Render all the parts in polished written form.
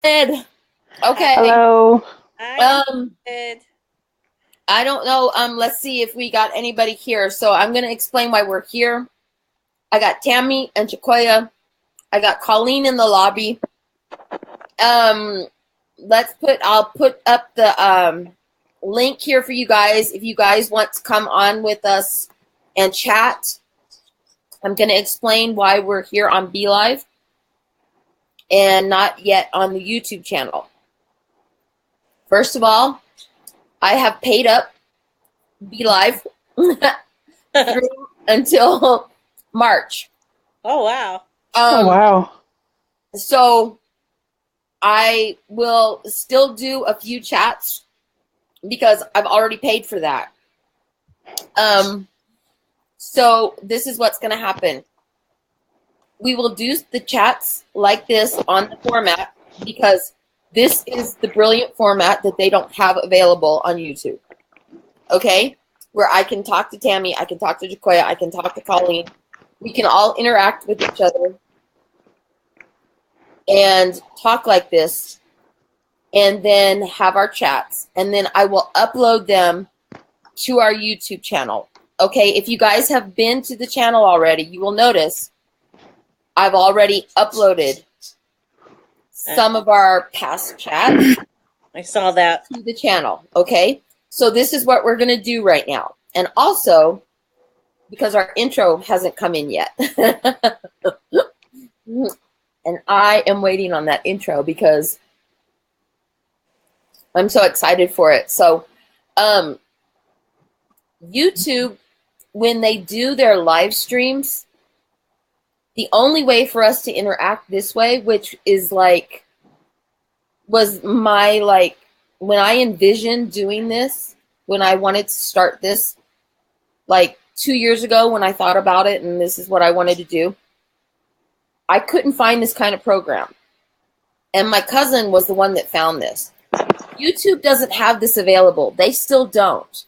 Ed. Okay. Hello. Hi, Um, Ed. I don't know. Let's see if we got anybody here. So I'm gonna explain why we're here. I got Tammy and Jacoya. I got Colleen in the lobby. Um, I'll put up the link here for you guys if you guys want to come on with us and chat. I'm gonna explain why we're here on Be Live and not yet on the YouTube channel. First of all, I have paid up Be Live through until March. Oh, wow. Oh, wow. So I will still do a few chats because I've already paid for that. So this is what's going to happen. We will do the chats like this on the format because this is the brilliant format that they don't have available on YouTube. Okay? Where I can talk to Tammy, I can talk to Jacoya, I can talk to Colleen. We can all interact with each other and talk like this and then have our chats. And then I will upload them to our YouTube channel. Okay, if you guys have been to the channel already, you will notice I've already uploaded some of our past chats I saw that. to the channel. Okay, so this is what we're going to do right now. And also, because our intro hasn't come in yet. And I am waiting on that intro because I'm so excited for it. So, YouTube, when they do their live streams, the only way for us to interact this way, which is was my when I envisioned doing this, when I wanted to start this, 2 years ago when I thought about it and this is what I wanted to do, I couldn't find this kind of program. And my cousin was the one that found this. YouTube doesn't have this available. They still don't.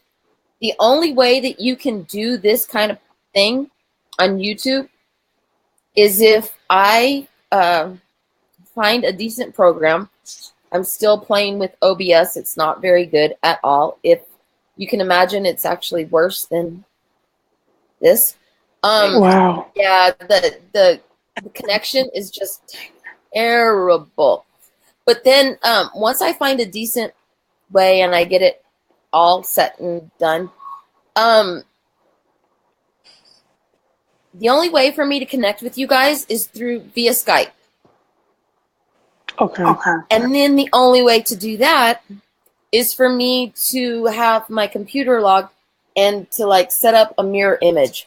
The only way that you can do this kind of thing on YouTube is if I find a decent program. I'm still playing with OBS. It's not very good at all. If you can imagine, it's worse than this. Wow. Yeah, the connection is just terrible. But then once I find a decent way and I get it all set and done, the only way for me to connect with you guys is via Skype. Okay. And then the only way to do that is for me to have my computer logged and to set up a mirror image.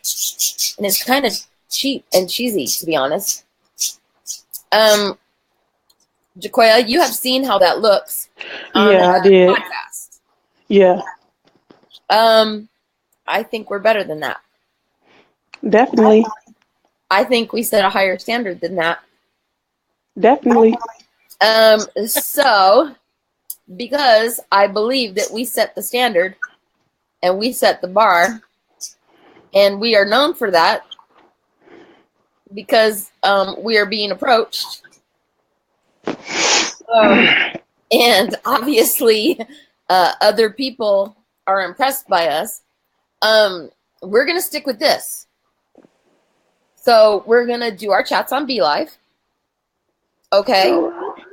And it's kind of cheap and cheesy, to be honest. Jacoya, you have seen how that looks on Yeah, I did. podcast. Yeah, I think we're better than that. definitely. I think we set a higher standard than that. Definitely. So, because I believe that we set the standard and we set the bar, and we are known for that because we are being approached. And obviously, other people are impressed by us. We're going to stick with this. So we're going to do our chats on Be Live. Okay. All right.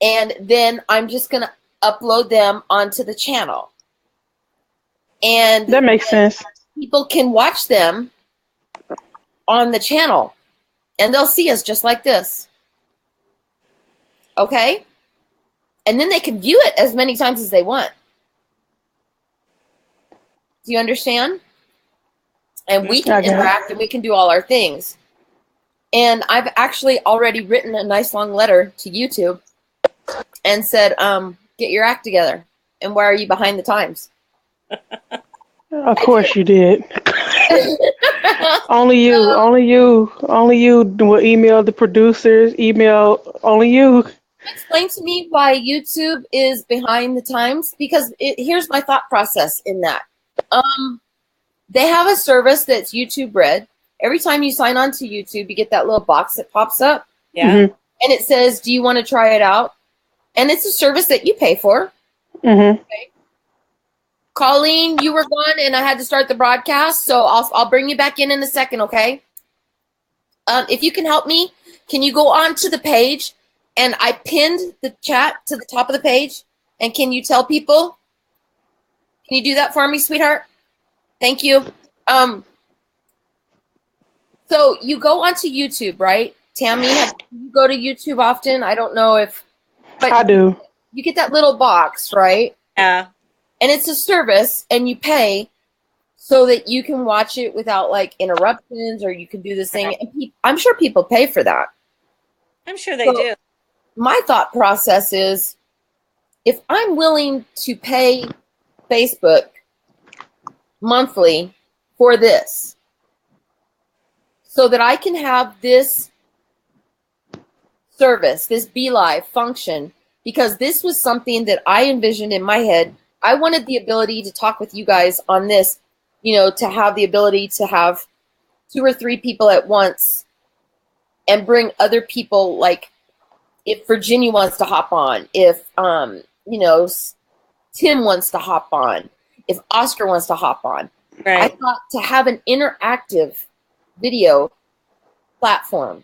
And then I'm just going to upload them onto the channel. And That makes sense. people can watch them on the channel. And they'll see us just like this. Okay? And then they can view it as many times as they want. Do you understand? And we can interact and we can do all our things. And I've actually already written a nice long letter to YouTube and said, get your act together. And why are you behind the times? Of course you did. Only you will email the producers, only you. Explain to me why YouTube is behind the times, because here's my thought process in that. They have a service that's YouTube Red. Every time you sign on to YouTube, you get that little box that pops up. Yeah. Mhm. And it says, do you want to try it out? and it's a service that you pay for. Mm-hmm. Okay. Colleen, you were gone, and I had to start the broadcast, so I'll bring you back in a second, okay? If you can help me, can you go on to the page, and I pinned the chat to the top of the page, and can you tell people? Can you do that for me, sweetheart? Thank you. So you go onto YouTube, right? Tammy, you go to YouTube often? I don't know if, but I do. you get that little box, right? Yeah. And it's a service, and you pay so that you can watch it without like interruptions, or you can do this thing. And I'm sure people pay for that. I'm sure they do. My thought process is, if I'm willing to pay Facebook monthly for this, so that I can have this service, this Be Live function, because this was something that I envisioned in my head. I wanted the ability to talk with you guys on this, to have the ability to have 2 or 3 people at once and bring other people, like if Virginia wants to hop on, if, Tim wants to hop on, if Oscar wants to hop on. Right. I thought to have an interactive video platform,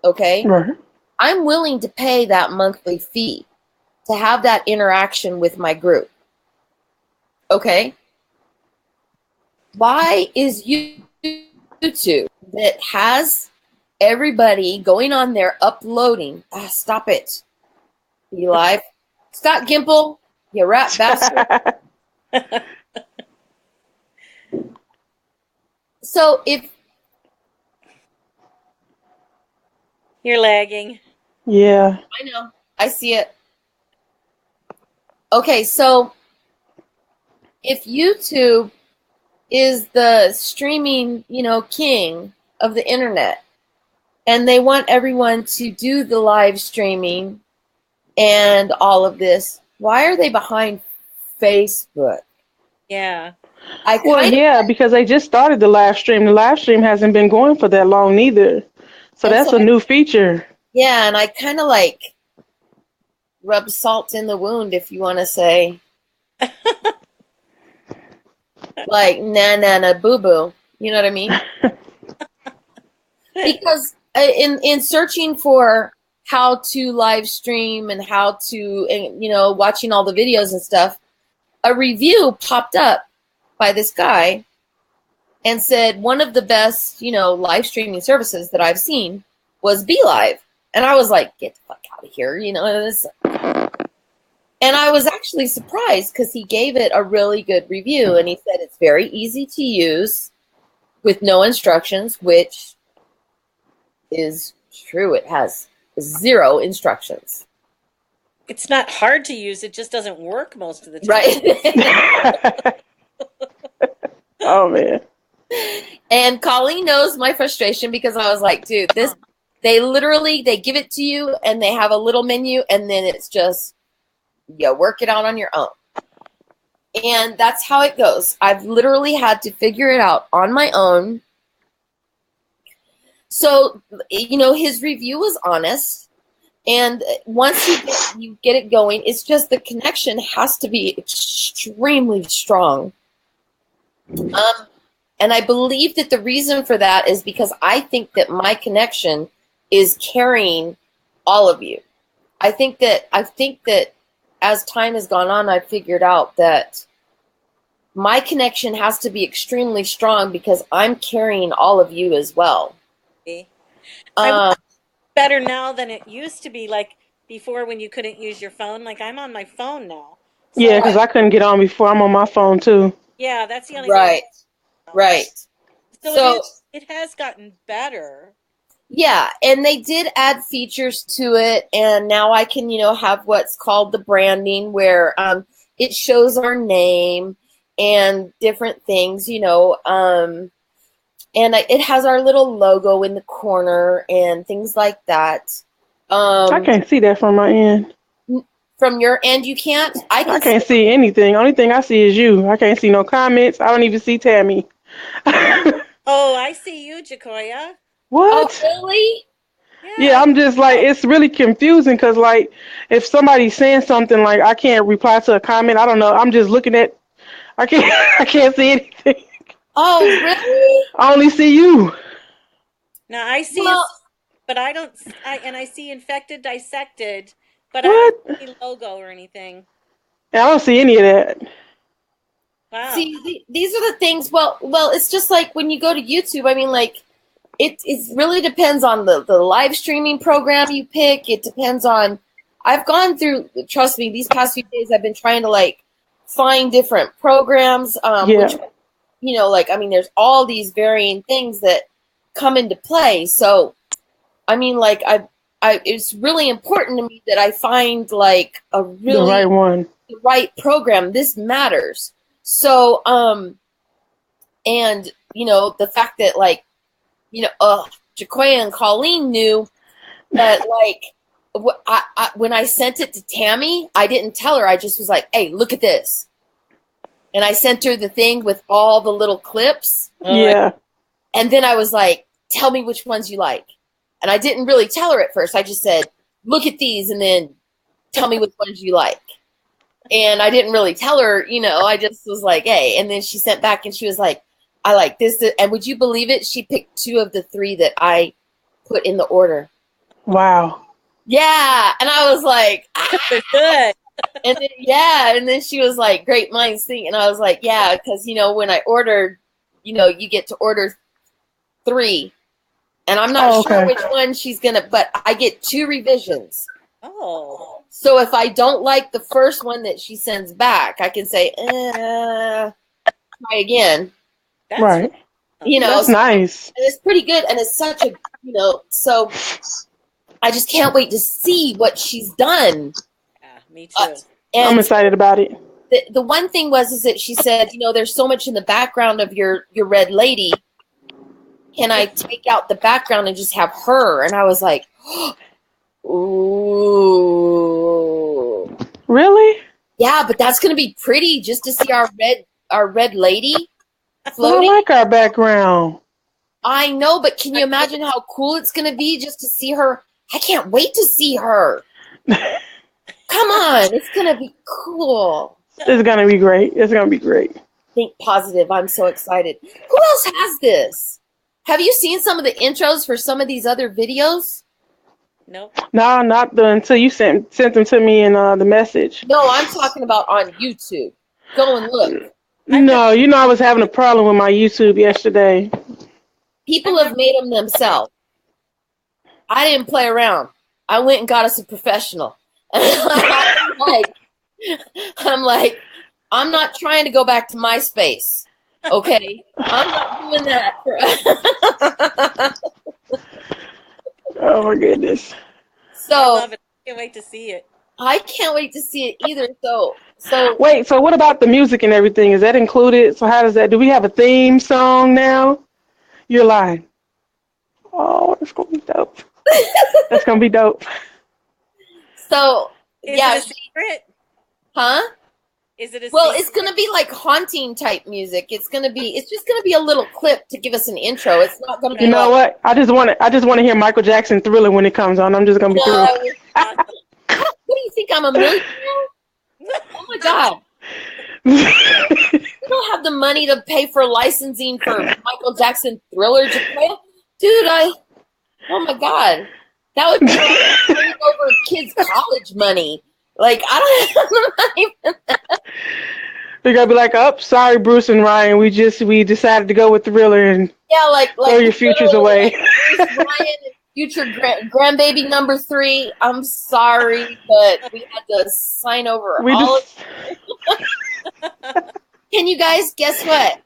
okay? Right. I'm willing to pay that monthly fee to have that interaction with my group. Okay? Why is YouTube that has everybody going on there uploading? Stop it. Be Live. Stop, Gimple. You rat bastard. So if You're lagging. Yeah. I know, I see it. Okay, so if YouTube is the streaming, king of the internet, and they want everyone to do the live streaming and all of this, why are they behind Facebook? Yeah. Because they just started the live stream. The live stream hasn't been going for that long neither. So that's a new feature. Yeah, and I kind of like rub salt in the wound, if you want to say. Like, na boo boo. You know what I mean? Because in searching for how to live stream and how to, watching all the videos and stuff, a review popped up by this guy and said one of the best, live streaming services that I've seen was Be Live. And I was like, get the fuck out of here, this. And I was actually surprised because he gave it a really good review. And he said it's very easy to use with no instructions, which is true. It has 0 instructions. It's not hard to use. It just doesn't work most of the time. Right. Oh, man. And Colleen knows my frustration because I was like, dude, they give it to you and they have a little menu and then it's just, work it out on your own. And that's how it goes. I've literally had to figure it out on my own. So, his review was honest. And once you get it going, it's just the connection has to be extremely strong. And I believe that the reason for that is because I think that my connection is carrying all of you. I think that as time has gone on, I've figured out that my connection has to be extremely strong because I'm carrying all of you as well. Better now than it used to be, like before when you couldn't use your phone. Like I'm on my phone now. So, yeah, because I couldn't get on before. I'm on my phone too. Yeah, that's the only right. Right. So it has gotten better. Yeah, and they did add features to it, and now I can, have what's called the branding, where it shows our name and different things, and it has our little logo in the corner and things like that. I can't see that from my end. From your end, you can't? I can't see anything. Only thing I see is you. I can't see no comments. I don't even see Tammy. Oh, I see you, Jacoya. What? Oh, really? Yeah, I'm just like, it's really confusing because, like, if somebody's saying something, like, I can't reply to a comment. I don't know. I'm just looking at, I can't, I can't see anything. Oh, really? I only see you. Now I see Well, but I don't. I see infected, dissected, but I don't What? see any logo or anything. I don't see any of that. Wow. see, these are the things. Well, it's just like when you go to YouTube. I mean, like it really depends on the live streaming program you pick. It depends on. I've gone through. Trust me, these past few days, I've been trying to like find different programs. Yeah. Which like I mean, there's all these varying things that come into play. So I mean, like it's really important to me that I find like a The right really one. right program. This matters. So, and the fact that like, Jaquia and Colleen knew that like, when I sent it to Tammy, I didn't tell her. I just was like, "Hey, look at this," and I sent her the thing with all the little clips. Yeah. And then I was like, "Tell me which ones you like." And I didn't really tell her at first. I just said, "Look at these," and then tell me which ones you like. And I didn't really tell her, I just was like, "Hey." And then she sent back and she was like, "I like this." And would you believe it? She picked 2 of the 3 that I put in the order. Wow. Yeah. And I was like, They're good. and then she was like, "Great minds think." And I was like, "Yeah, because, when I ordered, you get to order 3. And I'm not sure which one she's going to, but I get 2 revisions. Oh. So if I don't like the first one that she sends back, I can say, try again. That's Right. That's nice. And it's pretty good. And it's such a, so I just can't wait to see what she's done. Yeah, me too. And I'm excited about it. The one thing is that she said, there's so much in the background of your red lady. Can I take out the background and just have her? And I was like, ooh. Really? Yeah, but that's going to be pretty just to see our red lady I floating. like our background. I know, but can you imagine how cool it's going to be just to see her? I can't wait to see her. Come on, it's going to be cool. It's going to be great. It's going to be great. Think positive. I'm so excited. Who else has this? Have you seen some of the intros for some of these other videos? Nope. No, not until you sent them to me in the message. No, I'm talking about on YouTube. Go and look. No, I was having a problem with my YouTube yesterday. People have made them themselves. I didn't play around. I went and got us a professional. I'm like, I'm not trying to go back to MySpace. Okay? I'm not doing that. Oh my goodness. So I love it. I can't wait to see it. I can't wait to see it either. So wait, so what about the music and everything? Is that included? So how does that, do we have a theme song now? You're lying. Oh, that's gonna be dope. That's gonna be dope. So Is yeah, it a secret? huh? Is it a Well, secret? it's gonna be like haunting type music. It's just gonna be a little clip to give us an intro. It's not gonna be. You know what? I just want to hear Michael Jackson Thriller when it comes on. I'm just gonna be through. What do you think? I'm a millionaire? Oh my god! We don't have the money to pay for licensing for Michael Jackson Thriller, Japan. Dude. Oh my god, that would be like over kids' college money. Like I don't even. They're gonna be like, "Oh, sorry, Bruce and Ryan. We decided to go with Thriller and like throw your futures away." Like Bruce, Ryan, and future grandbaby number 3. I'm sorry, but we had to sign over all of. Can you guys guess what?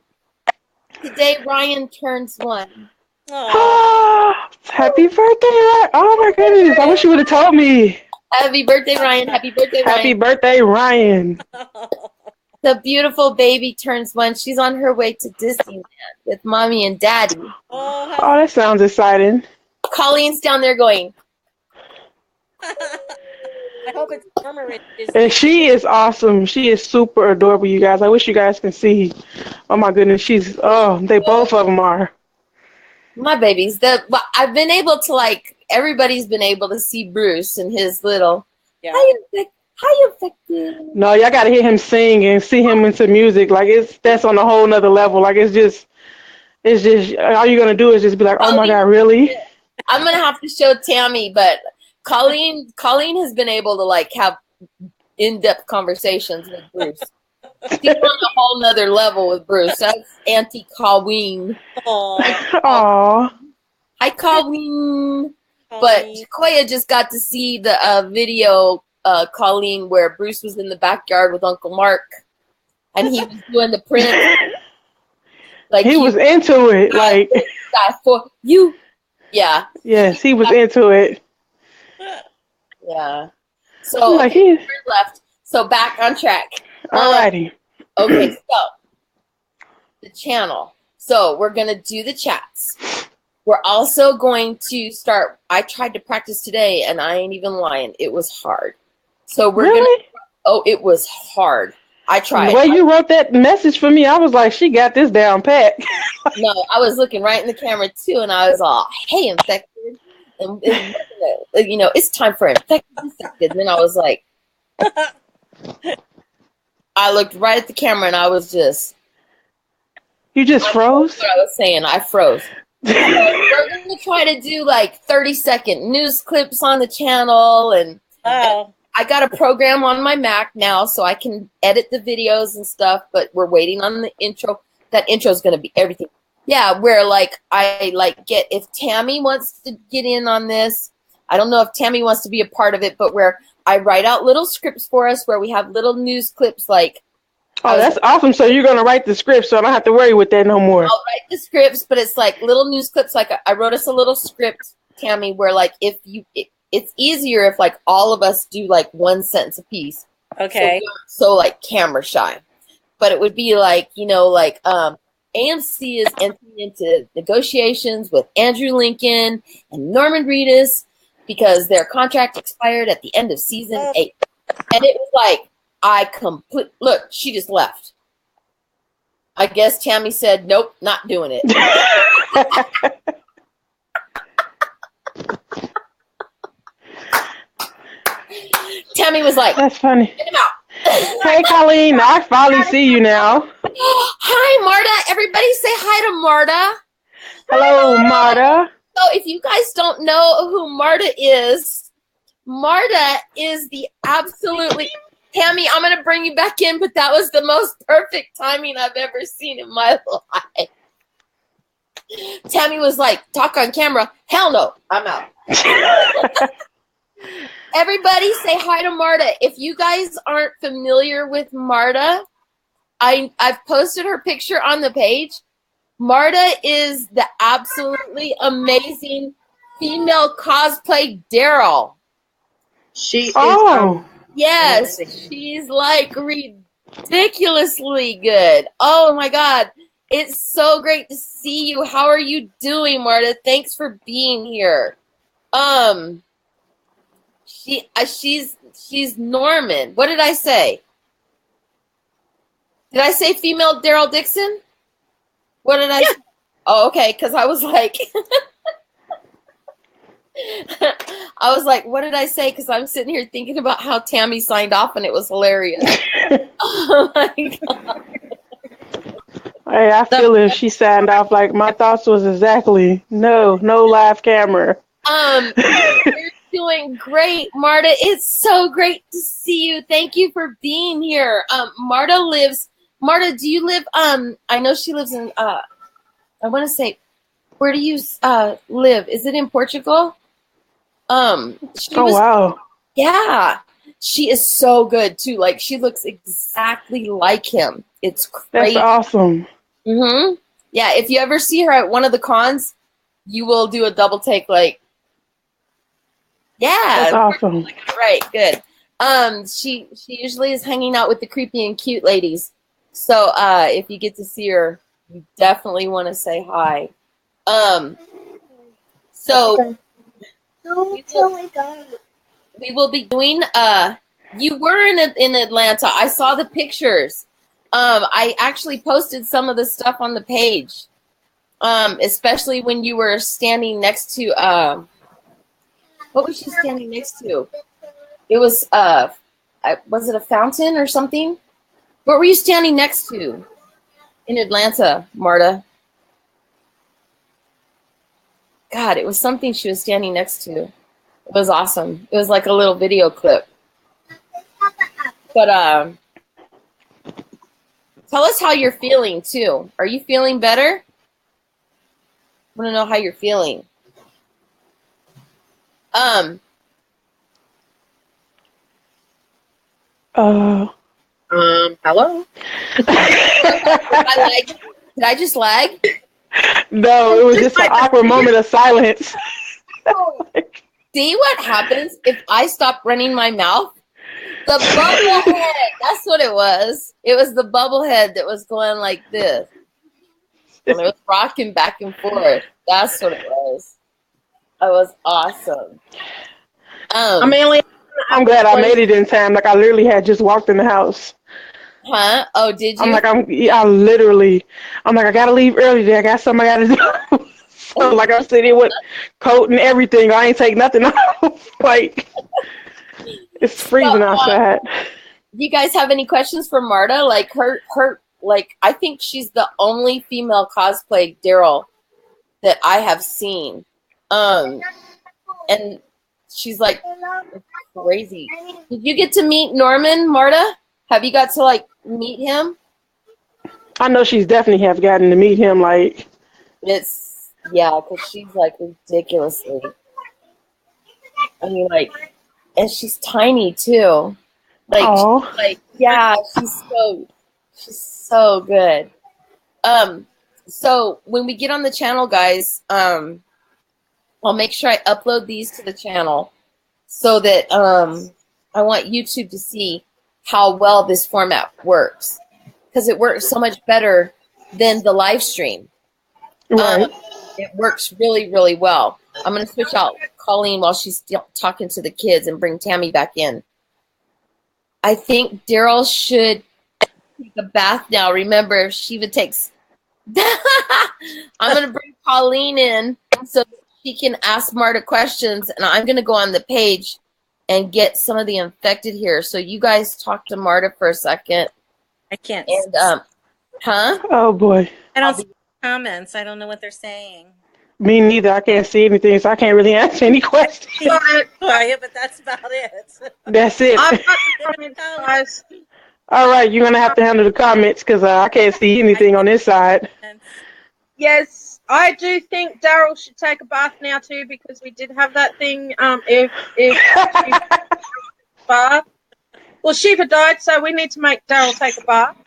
Today Ryan turns 1. Oh, happy birthday! Oh my goodness! I wish you would have told me. Happy birthday, Ryan! Happy birthday, Ryan! Happy birthday, Ryan! The beautiful baby turns 1. She's on her way to Disneyland with mommy and daddy. Oh, that sounds exciting. Colleen's down there going. I hope it's warmer at Disney. And she is awesome. She is super adorable, you guys. I wish you guys can see. Oh my goodness, they both of them are. My babies. I've been able to like everybody's been able to see Bruce and his little Yeah. Hi affected. No, y'all gotta hear him sing and see him into music. Like that's on a whole nother level. Like it's just all you're gonna do is just be like, oh my God, really? I'm gonna have to show Tammy, but Colleen has been able to like have in-depth conversations with Bruce. She's on a whole nother level with Bruce. That's Auntie Colleen. Aww. Hi, Colleen. But Koya just got to see the video, Colleen, where Bruce was in the backyard with Uncle Mark, and he was doing the print. Like he was into it. Like for you. Yeah. Yes, he was into it. Yeah. So like okay, left. So back on track. Alrighty. Okay, so the channel. So we're gonna do the chats. We're also going to start. I tried to practice today, and I ain't even lying. It was hard. So we're really? it was hard. I tried. The way you wrote that message for me, I was like, she got this down pat. No, I was looking right in the camera too, and I was all, "Hey, infected," and it's time for infected, dissected. And then I was like, I looked right at the camera, and I was just. You just froze? That's what I was saying. I froze. We're going to try to do like 30-second news clips on the channel, and I got a program on my Mac now, so I can edit the videos and stuff. But we're waiting on the intro. That intro is going to be everything. Yeah, where if Tammy wants to get in on this, I don't know if Tammy wants to be a part of it, but where I write out little scripts for us, where we have little news clips like. Oh, that's awesome. So you're going to write the script, so I don't have to worry with that no more. I'll write the scripts, but it's like little news clips. Like I wrote us a little script, Tammy, where like it's easier if like all of us do like one sentence a piece. Okay. So like camera shy. But it would be like, AMC is entering into negotiations with Andrew Lincoln and Norman Reedus because their contract expired at the end of season 8. And it was like, look, she just left. I guess Tammy said, nope, not doing it. Tammy was like, that's funny. Get him out. Hey, Colleen, I finally see you now. Hi, Marta. Everybody say hi to Marta. Hello, Marta. So if you guys don't know who Marta is the absolutely... Tammy, I'm going to bring you back in, but that was the most perfect timing I've ever seen in my life. Tammy was like, talk on camera. Hell no, I'm out. Everybody say hi to Marta. If you guys aren't familiar with Marta, I've posted her picture on the page. Marta is the absolutely amazing female cosplay Daryl. She is. Yes, she's like ridiculously good. Oh my God. It's so great to see you. How are you doing, Marta? Thanks for being here. She's Norman. What did I say? Did I say female Daryl Dixon? What did I say? Oh, okay, because I was like what did I say? Because I'm sitting here thinking about how Tammy signed off, and it was hilarious. Oh my God. Hey, I feel if she signed off, like my thoughts was exactly no live camera. You're doing great, Marta. It's so great to see you. Thank you for being here. Marta, do you live, I know she lives in, I want to say, where do you live? Is it in Portugal? Wow. Yeah. She is so good too. Like she looks exactly like him. It's crazy. That's awesome. Mm-hmm. Yeah. If you ever see her at one of the cons, you will do a double take. Like, yeah. That's awesome. Right. Good. She usually is hanging out with the creepy and cute ladies. So, if you get to see her, you definitely want to say hi. So we will be doing, you were in Atlanta. I saw the pictures. I actually posted some of the stuff on the page. Especially when you were standing next to, What was she standing next to? It was was it a fountain or something? What were you standing next to in Atlanta, Marta? God, it was something she was standing next to. It was awesome. It was like a little video clip. But tell us how you're feeling too. Are you feeling better? I want to know how you're feeling. Hello? Did I just lag? No, it was just an awkward moment of silence. See what happens if I stop running my mouth? The bubble head. That's what it was. It was the bubble head that was going like this. And it was rocking back and forth. That's what it was. It was awesome. Amelia, I'm glad I made it in time. Like I literally had just walked in the house. Huh? Oh, did you? I'm like, I'm like, I gotta leave early today. I got something I gotta do. So like I'm sitting with coat and everything. I ain't take nothing off. Like it's freezing outside. Do you guys have any questions for Marta? Like like I think she's the only female cosplay Daryl that I have seen. And she's like crazy. Did you get to meet Norman, Marta? Have you got to like meet him? I know she's definitely have gotten to meet him. Like because she's like ridiculously. I mean, like, and she's tiny too. Like, she's so good. So when we get on the channel, guys, I'll make sure I upload these to the channel so that I want YouTube to see how well this format works, because it works so much better than the live stream. right. It works really, really well. I'm going to switch out Colleen while she's still talking to the kids and bring Tammy back in. I think Daryl should take a bath now. Remember, Shiva takes... I'm going to bring Colleen in so she can ask Marta questions, and I'm going to go on the page and get some of the infected here. So you guys talk to Marta for a second. I can't. And, Oh boy. I don't see comments. I don't know what they're saying. Me neither. I can't see anything, so I can't really answer any questions. Quiet, but that's about it. That's it. I've got the comments, guys. All right, you're gonna have to handle the comments because I can't see anything on this side. Yes, I do think Daryl should take a bath now too, because we did have that thing. If bath, well, Shiva died, so we need to make Daryl take a bath.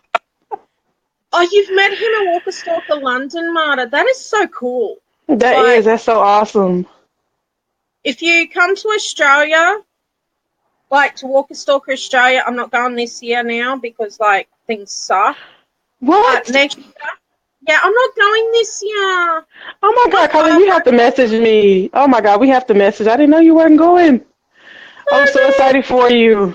Oh, you've met him at Walker Stalker London, Marta. That is so cool. That's so awesome. If you come to Australia, like to Walker Stalker Australia, I'm not going this year now because like things suck. What? Next year, yeah, I'm not going this year. Oh my God, Colin, you have to message me. Oh my God, we have to message. I didn't know you weren't going. I'm so excited for you.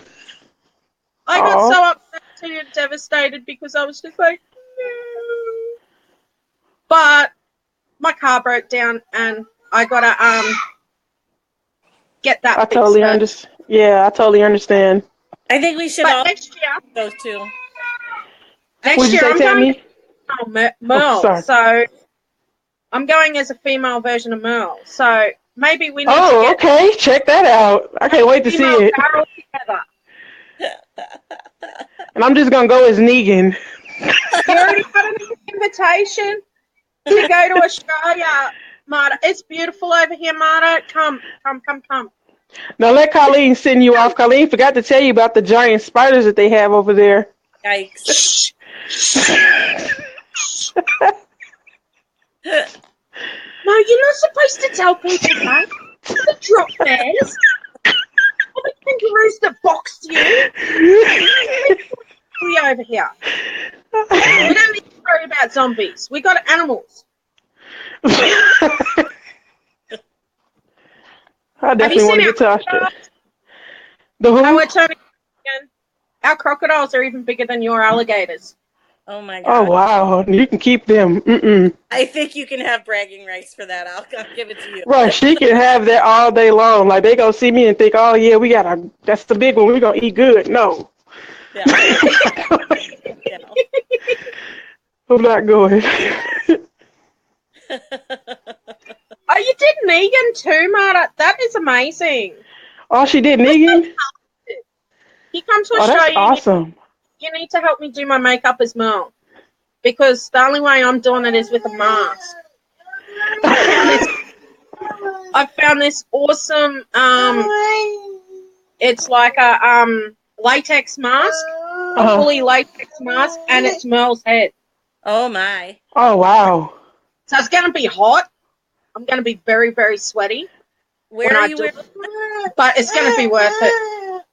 I got so upset and devastated because I was just like, no. But my car broke down and I gotta get that fixed. totally understand. Yeah, I totally understand. I think we should But all next year, go too. What'd you say, Tammy? Merle. So I'm going as a female version of Merle. So maybe we need to get okay. Check that out. I can't wait to see female it. Daryl together. And I'm just gonna go as Negan. You already got an invitation to go to Australia, Marta. It's beautiful over here, Marta. Come. Now let Colleen send you off. Colleen forgot to tell you about the giant spiders that they have over there. Yikes. No, you're not supposed to tell people that. The drop bears. Or the kangaroos that boxed you. We over here. We don't need to worry about zombies. We got animals. I definitely want to get to Australia. The who? How we're turning again. Our crocodiles are even bigger than your alligators. Oh my Oh god. wow, you can keep them. Mm-mm. I think you can have bragging rights for that. I'll give it to you. Right, she can have that all day long. Like they gonna see me and think, oh yeah, that's the big one. We gonna eat good. No, Yeah. Yeah. I'm not going. Oh, you did Negan too, Marta. That is amazing. Oh, she did Negan. You come to Oh, that's Australia, awesome. you need to help me do my makeup as well. Because the only way I'm doing it is with a mask. I found this awesome it's like a latex mask, a fully latex mask, and it's Merle's head. Oh my. Oh wow. So it's gonna be hot. I'm gonna be very, very sweaty Where when are I you do wearing it. But it's gonna be worth it.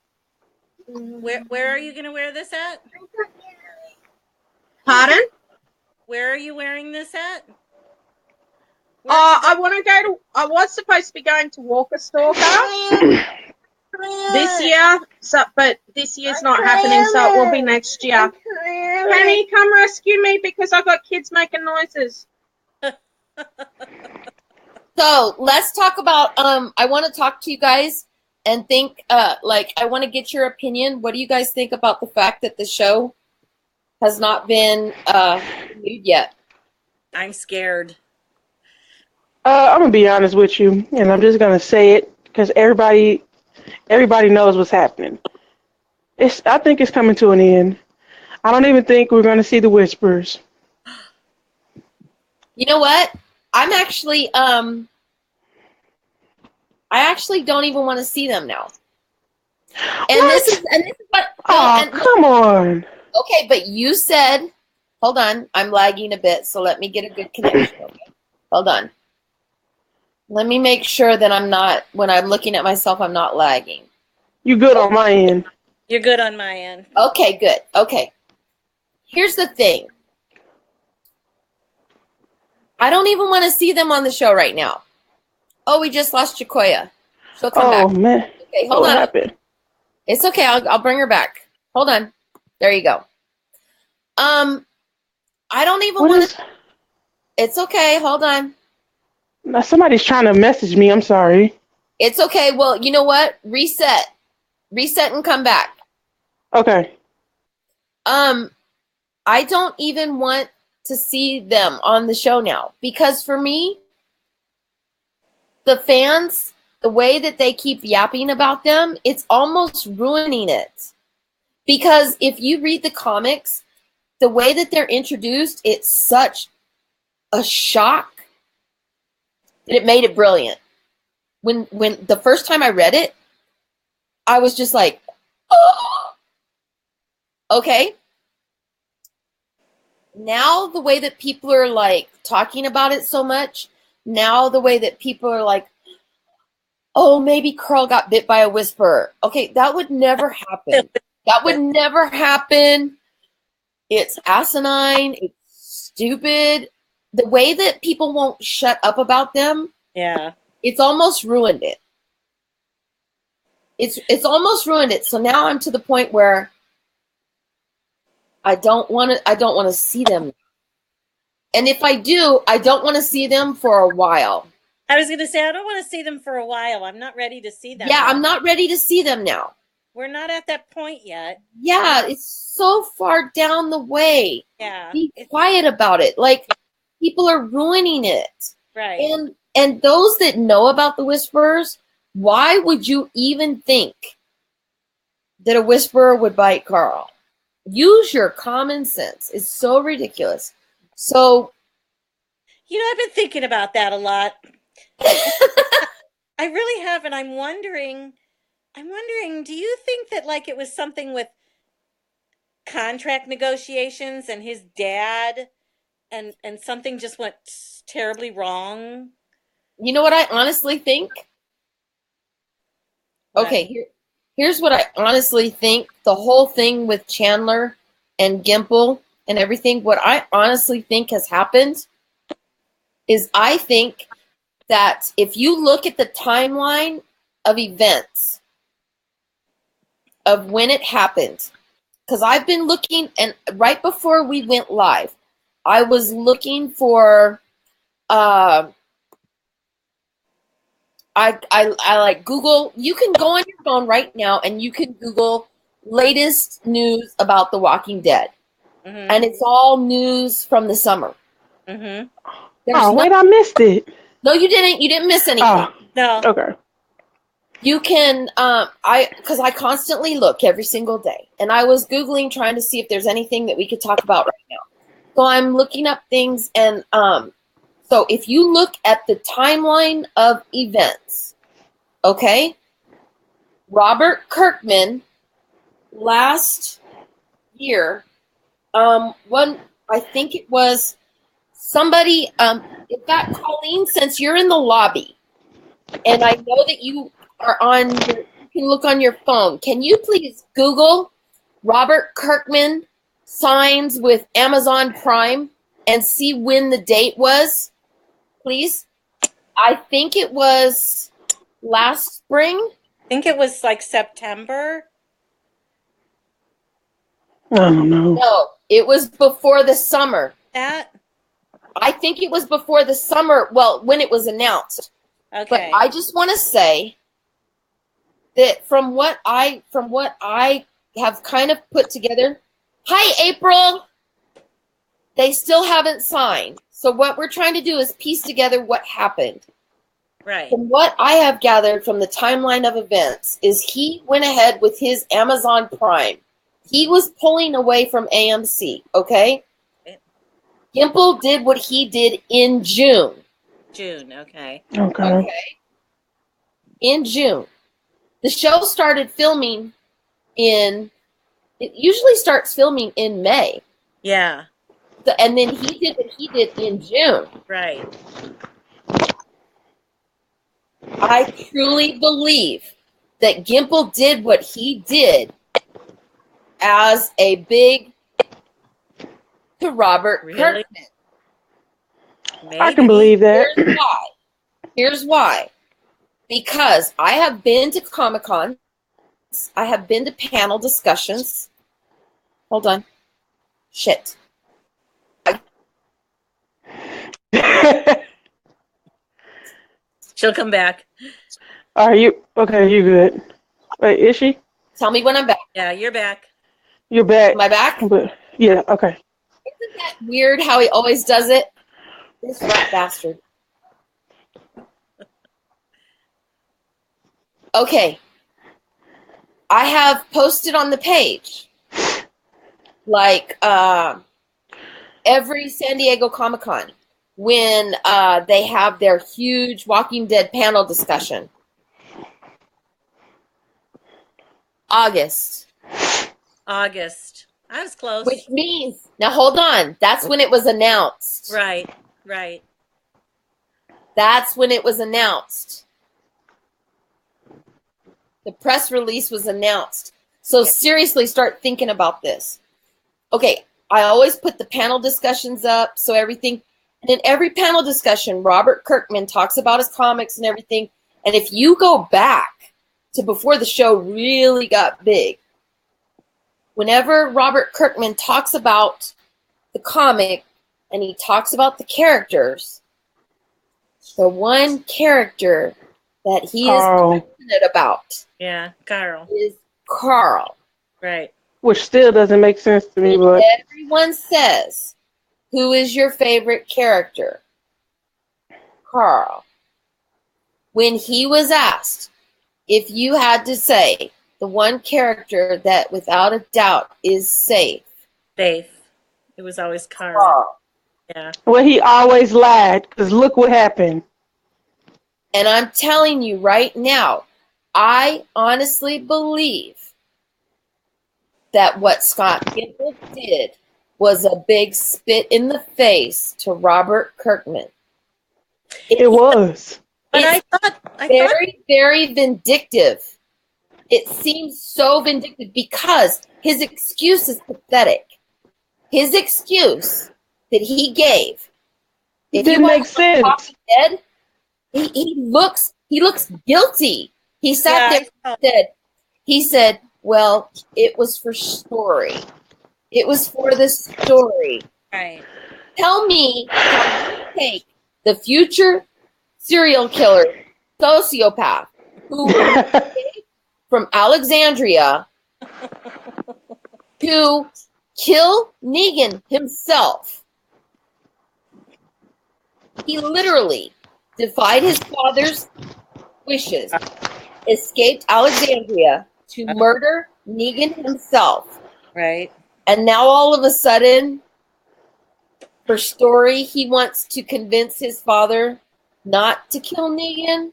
where are you gonna wear this at? Pardon? Where are you wearing this at? I want to go to. I was supposed to be going to Walker Stalker this year, but this year's not happening, so it will be next year. Penny, come rescue me because I got kids making noises. So let's talk about. I want to talk to you guys and think. Like, I want to get your opinion. What do you guys think about the fact that the show has not been renewed yet? I'm scared. I'm gonna be honest with you, and I'm just gonna say it because everybody knows what's happening. I think it's coming to an end. I don't even think we're gonna see the whispers. You know what? I'm actually I actually don't even want to see them now. And What? this is what. Oh, come on. Okay, but you said, hold on, I'm lagging a bit, so let me get a good connection. Okay? Hold on. Let me make sure that I'm not, when I'm looking at myself, I'm not lagging. You good on my end. You're good on my end. Okay, good. Okay. Here's the thing. I don't even want to see them on the show right now. Oh, we just lost Jacoya. She'll come back. Oh man. Okay, hold What on. happened? It's okay. I'll bring her back. Hold on. There you go. I don't even want to. It's okay. Hold on. Now somebody's trying to message me. I'm sorry. It's okay. Well, you know what? Reset and come back. Okay. I don't even want to see them on the show now because for me, the fans, the way that they keep yapping about them, it's almost ruining it. Because if you read the comics, the way that they're introduced, it's such a shock that it made it brilliant. When the first time I read it, I was just like, oh, okay. Now the way that people are like talking about it so much, now the way that people are like, oh, maybe Carl got bit by a whisperer. Okay, that would never happen. That would never happen. It's asinine. It's stupid. The way that people won't shut up about them, Yeah. it's almost ruined it. It's almost ruined it. So now I'm to the point where I don't want to see them. And if I do, I don't want to see them for a while. I was going to say, I don't want to see them for a while. I'm not ready to see them. Yeah, I'm not ready to see them now. We're not at that point yet. Yeah, it's so far down the way. Yeah. Be quiet about it. Like, people are ruining it. Right. And those that know about the whisperers, why would you even think that a whisperer would bite Carl? Use your common sense. It's so ridiculous. So, you know, I've been thinking about that a lot. I really have, and I'm wondering, do you think that like it was something with contract negotiations and his dad and something just went terribly wrong? you know what I honestly think? What? Okay, here's what I honestly think. The whole thing with Chandler and Gimple and everything, what I honestly think has happened is I think that if you look at the timeline of events of when it happened, because I've been looking, and right before we went live, I was looking for, I like Google. You can go on your phone right now and you can Google latest news about The Walking Dead. Mm-hmm. And it's all news from the summer. Mm-hmm. Oh, wait, I missed it. No, you didn't. You didn't miss anything. Oh, No. okay. You can, because I constantly look every single day. And I was Googling trying to see if there's anything that we could talk about right now. So I'm looking up things, and so if you look at the timeline of events, okay, Robert Kirkman last year, I think it was somebody, in fact, Colleen, since you're in the lobby, and I know that you are you can look on your phone, can you please Google Robert Kirkman signs with Amazon Prime and see when the date was, please? I think it was last spring. I think it was like September. I don't know. No, it was before the summer. That? I think it was before the summer, well, when it was announced. Okay. But I just want to say that from what I have kind of put together, hi, April, they still haven't signed. So what we're trying to do is piece together what happened. Right. From what I have gathered from the timeline of events is he went ahead with his Amazon Prime. He was pulling away from AMC, okay? Gimple did what he did in June. June, okay. Okay. In June. The show started filming it usually starts filming in May. Yeah. And then he did what he did in June. Right. I truly believe that Gimple did what he did as a big to Robert Really? Kirkman. Maybe. I can believe that. Here's why. Because I have been to Comic-Con. I have been to panel discussions. Hold on. Shit. She'll come back. Are you okay? You good? Wait, is she? Tell me when I'm back. Yeah, you're back. You're back. Am I back? But yeah, okay. Isn't that weird how he always does it? This rat bastard. Okay. I have posted on the page, like, every San Diego Comic-Con when they have their huge Walking Dead panel discussion. August. I was close. Which means, now hold on, that's when it was announced. Right. That's when it was announced. The press release was announced. So seriously, start thinking about this. Okay, I always put the panel discussions up, so everything. And in every panel discussion, Robert Kirkman talks about his comics and everything. And if you go back to before the show really got big, whenever Robert Kirkman talks about the comic and he talks about the characters, the one character that he is passionate about Carl. is Carl. Right. Which still doesn't make sense to me, but everyone says, who is your favorite character? Carl. When he was asked if you had to say the one character that without a doubt is safe. It was always Carl. Carl. Yeah. well, he always lied because look what happened. And I'm telling you right now, I honestly believe that what Scott Gimple did was a big spit in the face to Robert Kirkman. It was. But I thought very vindictive. It seems so vindictive because his excuse is pathetic. His excuse that he gave. It didn't make sense. Dead, he looks guilty. He sat there and he said, Well, it was for story. It was for the story. Right. Tell me how you take the future serial killer, sociopath, who escaped from Alexandria to kill Negan himself. He literally defied his father's wishes, escaped Alexandria to murder Negan himself. Right. And now all of a sudden, for story, he wants to convince his father not to kill Negan?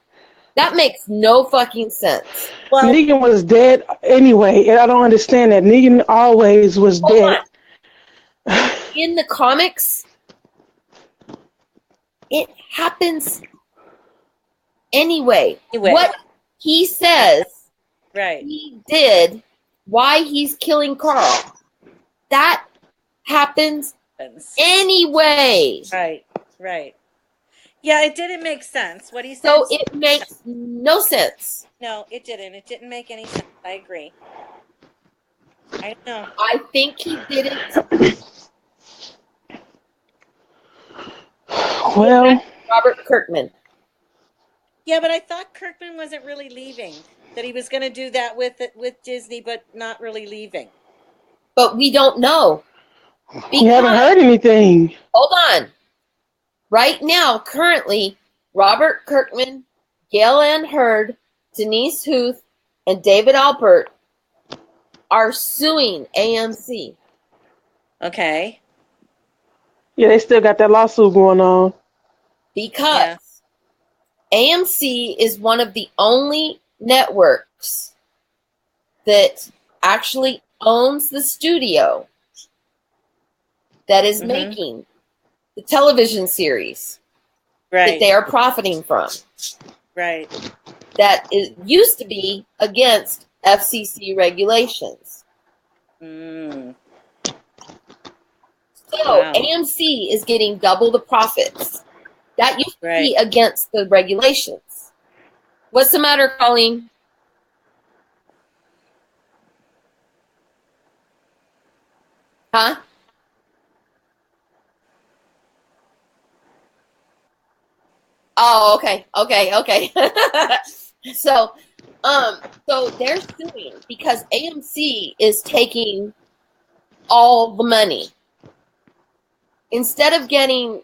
That makes no fucking sense. Well, Negan was dead anyway, and I don't understand that. Negan always was Hold dead. on. In the comics, it happens anyway. What he says right. he did, why he's killing Carl, that happens anyway. Right. Right. Yeah, it didn't make sense. What he said. So it makes no sense. No, it didn't. It didn't make any sense. I agree. I don't know. I think he did it. Well, Robert Kirkman. Yeah, but I thought Kirkman wasn't really leaving. That he was going to do that with Disney, but not really leaving. But we don't know. we haven't heard anything. Hold on. Right now, currently, Robert Kirkman, Gail Ann Hurd, Denise Huth, and David Alpert are suing AMC. Okay. Yeah, they still got that lawsuit going on. Because AMC is one of the only networks that actually owns the studio that is making the television series that they are profiting from. Right. That used to be against FCC regulations. Mm. So AMC is getting double the profits. That used to be against the regulations. What's the matter, Colleen? Huh? Oh, okay. So they're suing because AMC is taking all the money. Instead of getting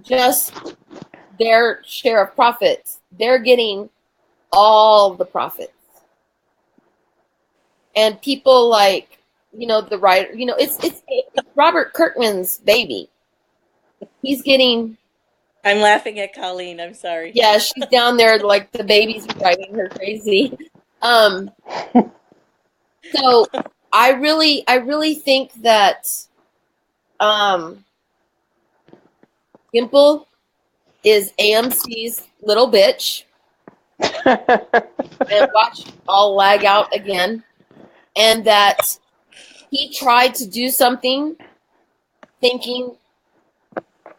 just their share of profits, they're getting all the profits. And people like, the writer, it's Robert Kirkman's baby. He's getting... I'm laughing at Colleen. I'm sorry. Yeah, she's down there like the baby's driving her crazy. So I really think that Gimple is AMC's little bitch. And watch all lag out again. And that he tried to do something thinking,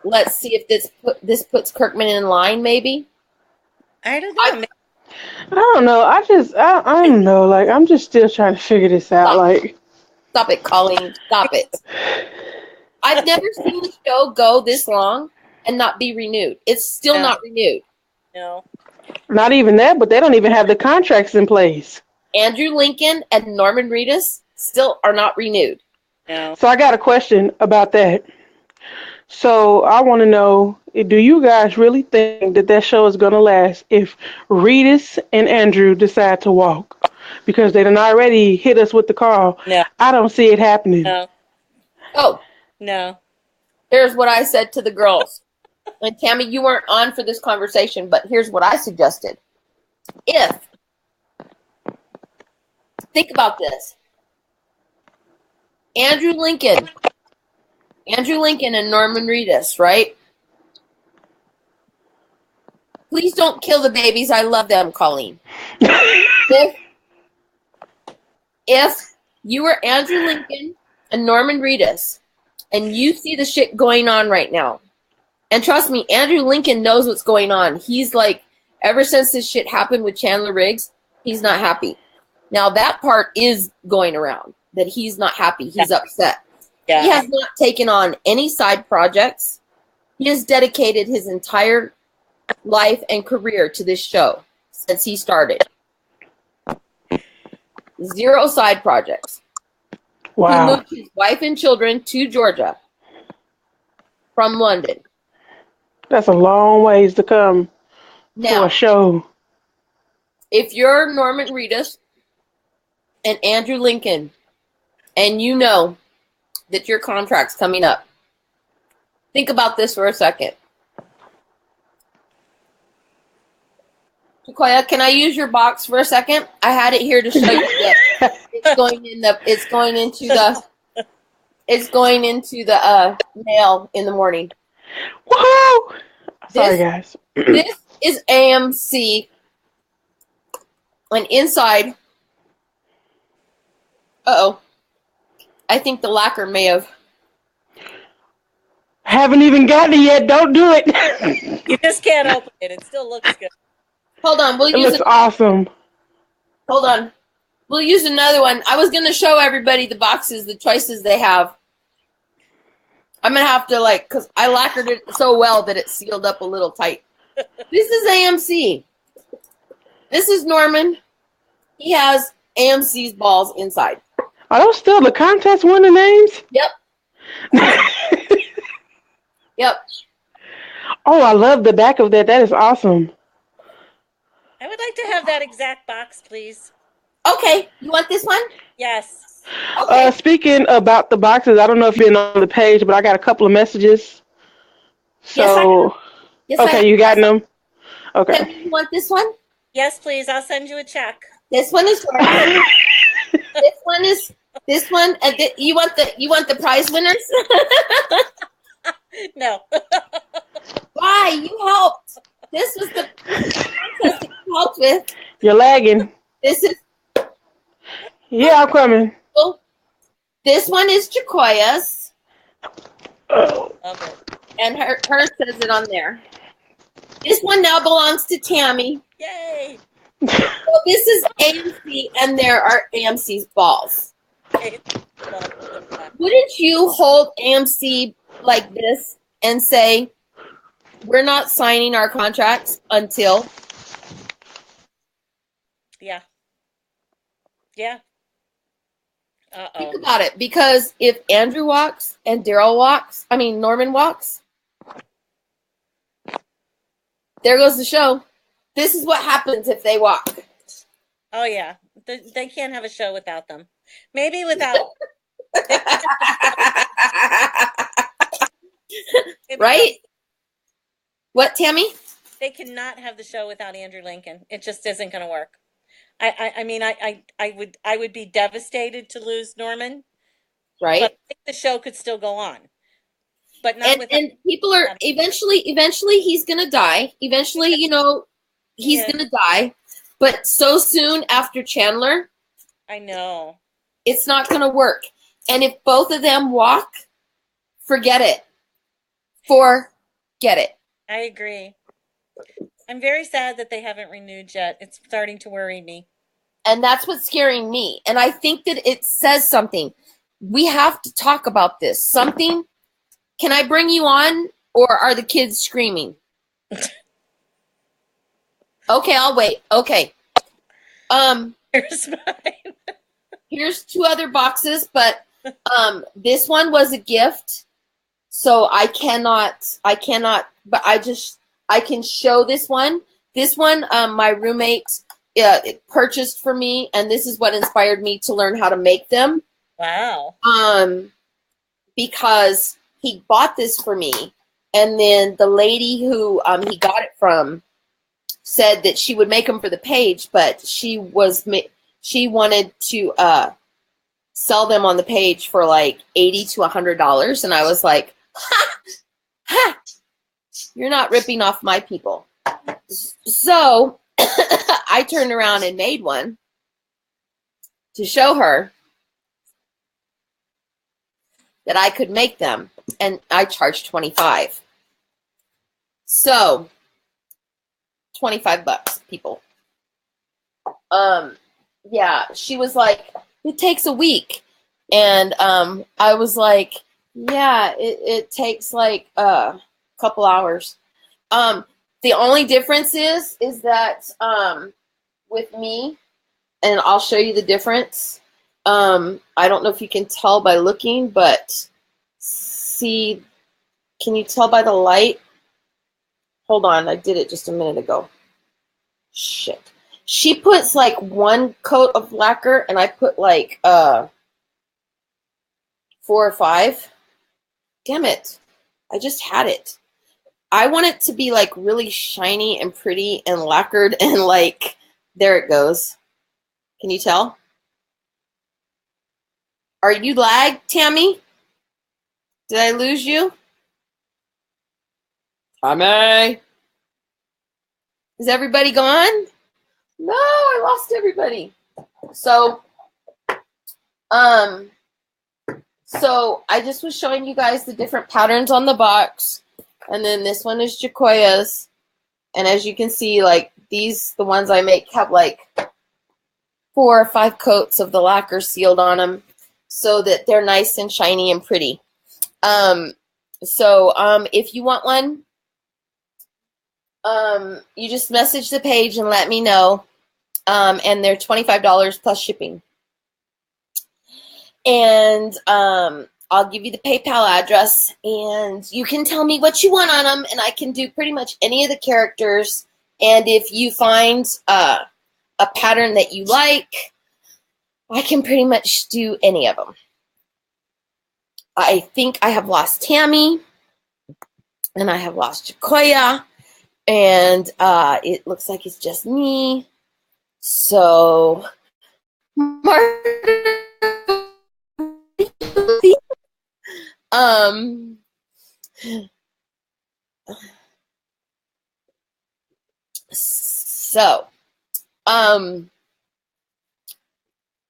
let's see if this puts Kirkman in line, maybe. I don't know. I don't know. I don't know. Like, I'm just still trying to figure this out. Stop it, Colleen. Stop it. I've never seen the show go this long and not be renewed. It's still not renewed. No. Not even that, but they don't even have the contracts in place. Andrew Lincoln and Norman Reedus still are not renewed. No. So I got a question about that. So I want to know, do you guys really think that show is going to last if Reedus and Andrew decide to walk? Because they done already hit us with the call. No. I don't see it happening. No. Oh. No. Here's what I said to the girls. And Tammy, you weren't on for this conversation, but here's what I suggested. Think about this. Andrew Lincoln and Norman Reedus, right? Please don't kill the babies. I love them, Colleen. If you were Andrew Lincoln and Norman Reedus, and you see the shit going on right now, and trust me, Andrew Lincoln knows what's going on. He's like, ever since this shit happened with Chandler Riggs, he's not happy. Now that part is going around, that he's not happy. He's upset. Yeah. He has not taken on any side projects. He has dedicated his entire life and career to this show since he started. 0 side projects. Wow. He moved his wife and children to Georgia from London. That's a long ways to come for Now, a show. if you're Norman Reedus and Andrew Lincoln, and you know that your contract's coming up, think about this for a second. Sequoia, can I use your box for a second? I had it here to show you that it's going into the mail in the morning. Woohoo! Sorry, guys. This is AMC, and inside, I think the lacquer may have. Haven't even gotten it yet. Don't do it. You just can't open it. It still looks good. Hold on, It looks awesome. Hold on. We'll use another one. I was going to show everybody the boxes, the choices they have. I'm going to have to, because I lacquered it so well that it sealed up a little tight. This is AMC. This is Norman. He has AMC's balls inside. Are those still the contest winner names? Yep. Yep. Oh, I love the back of that. That is awesome. I would like to have that exact box, please. Okay. You want this one? Yes. Okay. Speaking about the boxes, I don't know if you've been on the page, but I got a couple of messages. So, Yes, I have. okay, you got them? Okay. You want this one? Yes, please. I'll send you a check. This one is yours. This one. You want the prize winners? No. Why? You helped. This was the contest that you helped with. You're lagging. This is. Yeah, I'm coming. This one is Jacoya's. Oh. Love it. And her says it on there. This one now belongs to Tammy. Yay. So this is AMC, and there are AMC's balls. Wouldn't you hold AMC like this and say, we're not signing our contracts until? Yeah. Yeah. Uh-oh. Think about it, because if Andrew walks and Norman walks, there goes the show. This is what happens if they walk. Oh, yeah. They can't have a show without them. Maybe without. Right? What, Tammy? They cannot have the show without Andrew Lincoln. It just isn't going to work. I would be devastated to lose Norman. Right. But I think the show could still go on. But not without. And people are eventually he's going to die. Eventually, he's going to die. But so soon after Chandler, I know. It's not going to work. And if both of them walk, forget it. Forget it. I agree. I'm very sad that they haven't renewed yet. It's starting to worry me. And that's what's scaring me. And I think that it says something. We have to talk about this. Something. Can I bring you on, or are the kids screaming? Okay, I'll wait. Okay. Here's mine. Here's 2 other boxes, but this one was a gift. So I cannot, but I can show this one. This one, my roommate purchased for me, and this is what inspired me to learn how to make them. Wow. Because he bought this for me, and then the lady who he got it from said that she would make them for the page, but she wanted to sell them on the page for like $80 to $100, and I was like, ha, you're not ripping off my people. So I turned around and made one to show her that I could make them, and I charged $25. So $25, people. yeah, she was like, it takes a week. And I was like, yeah, it takes like a couple hours. The only difference is that with me, and I'll show you the difference. I don't know if you can tell by looking, but see, can you tell by the light? Hold on, I did it just a minute ago. Shit. She puts like one coat of lacquer, and I put like 4 or 5. Damn it. I just had it. I want it to be like really shiny and pretty and lacquered and like, there it goes. Can you tell? Are you lagged, Tammy? Did I lose you? Tammy? Is everybody gone? No, I lost everybody. So I just was showing you guys the different patterns on the box. And then this one is Jacoya's. And as you can see, like these, the ones I make have like 4 or 5 coats of the lacquer sealed on them so that they're nice and shiny and pretty. If you want one, you just message the page and let me know. And they're $25 plus shipping. And I'll give you the PayPal address, and you can tell me what you want on them, and I can do pretty much any of the characters. And if you find a pattern that you like, I can pretty much do any of them. I think I have lost Tammy, and I have lost Jacoya, and it looks like it's just me. So,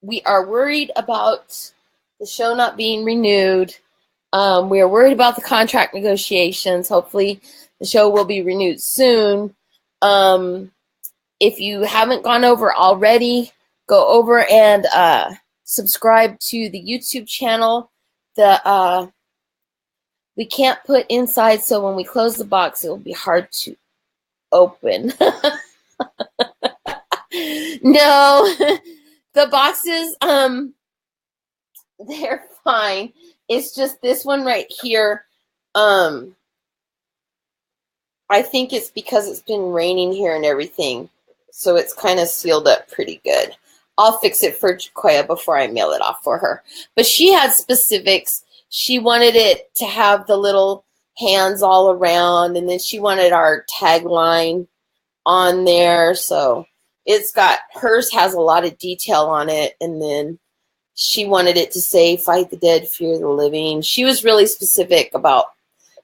we are worried about the show not being renewed. We are worried about the contract negotiations. Hopefully the show will be renewed soon. If you haven't gone over already, go over and subscribe to the YouTube channel. We can't put inside, so when we close the box, it will be hard to open. No, the boxes, they're fine. It's just this one right here. I think it's because it's been raining here and everything, so it's kind of sealed up pretty good. I'll fix it for Jacoya before I mail it off for her. But she had specifics. She wanted it to have the little hands all around, and then she wanted our tagline on there. So it's got, hers has a lot of detail on it, and then she wanted it to say, fight the dead, fear the living. She was really specific about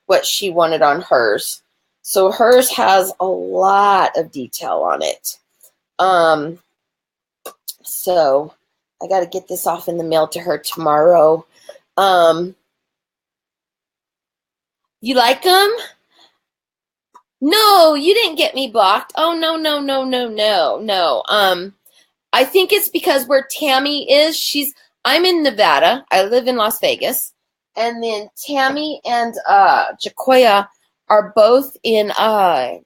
what she wanted on hers. So hers has a lot of detail on it. So I got to get this off in the mail to her tomorrow. You like them? No, you didn't get me blocked. Oh, no. I think it's because where Tammy is, I'm in Nevada. I live in Las Vegas. And then Tammy and Jacoya are both in the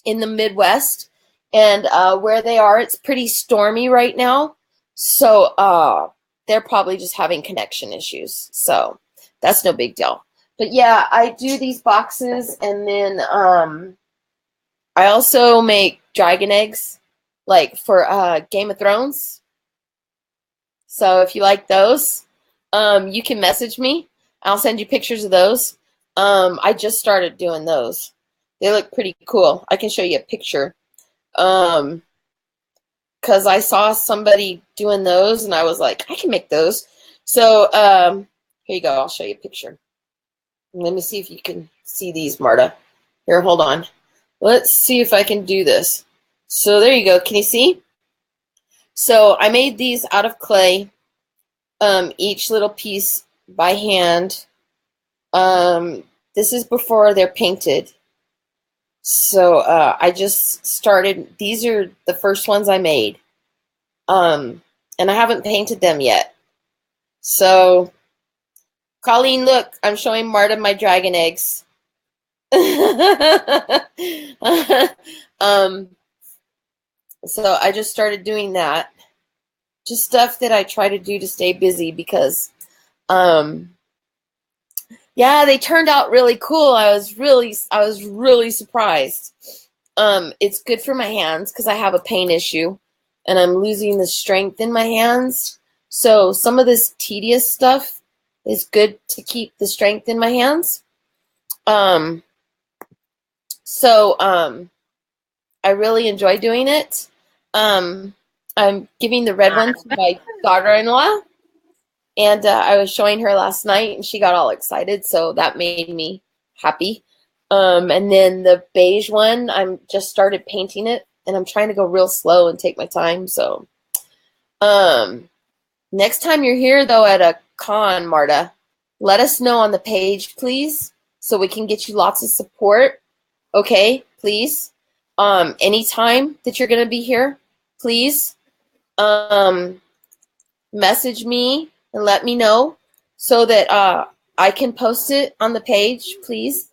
Midwest. And where they are, it's pretty stormy right now. So they're probably just having connection issues. So that's no big deal. But yeah, I do these boxes, and then I also make dragon eggs, like for Game of Thrones. So if you like those, you can message me. I'll send you pictures of those. I just started doing those. They look pretty cool. I can show you a picture. Because I saw somebody doing those, and I was like, I can make those. So here you go. I'll show you a picture. Let me see if you can see these, Marta. Here, hold on. Let's see if I can do this. So there you go. Can you see? So I made these out of clay, each little piece by hand. This is before they're painted. So I just started. These are the first ones I made. And I haven't painted them yet. So, Colleen, look, I'm showing Marta my dragon eggs. So I just started doing that. Just stuff that I try to do to stay busy because, yeah, they turned out really cool. I was really surprised. It's good for my hands because I have a pain issue and I'm losing the strength in my hands. So some of this tedious stuff is good to keep the strength in my hands. I really enjoy doing it. I'm giving the red one to my daughter-in-law, and I was showing her last night, and she got all excited, so that made me happy. And then the beige one, I'm just started painting it, and I'm trying to go real slow and take my time. So, next time you're here, though, at a con, Marta, let us know on the page, please, so we can get you lots of support. Okay, please. Anytime that you're going to be here, please message me and let me know so that I can post it on the page, please.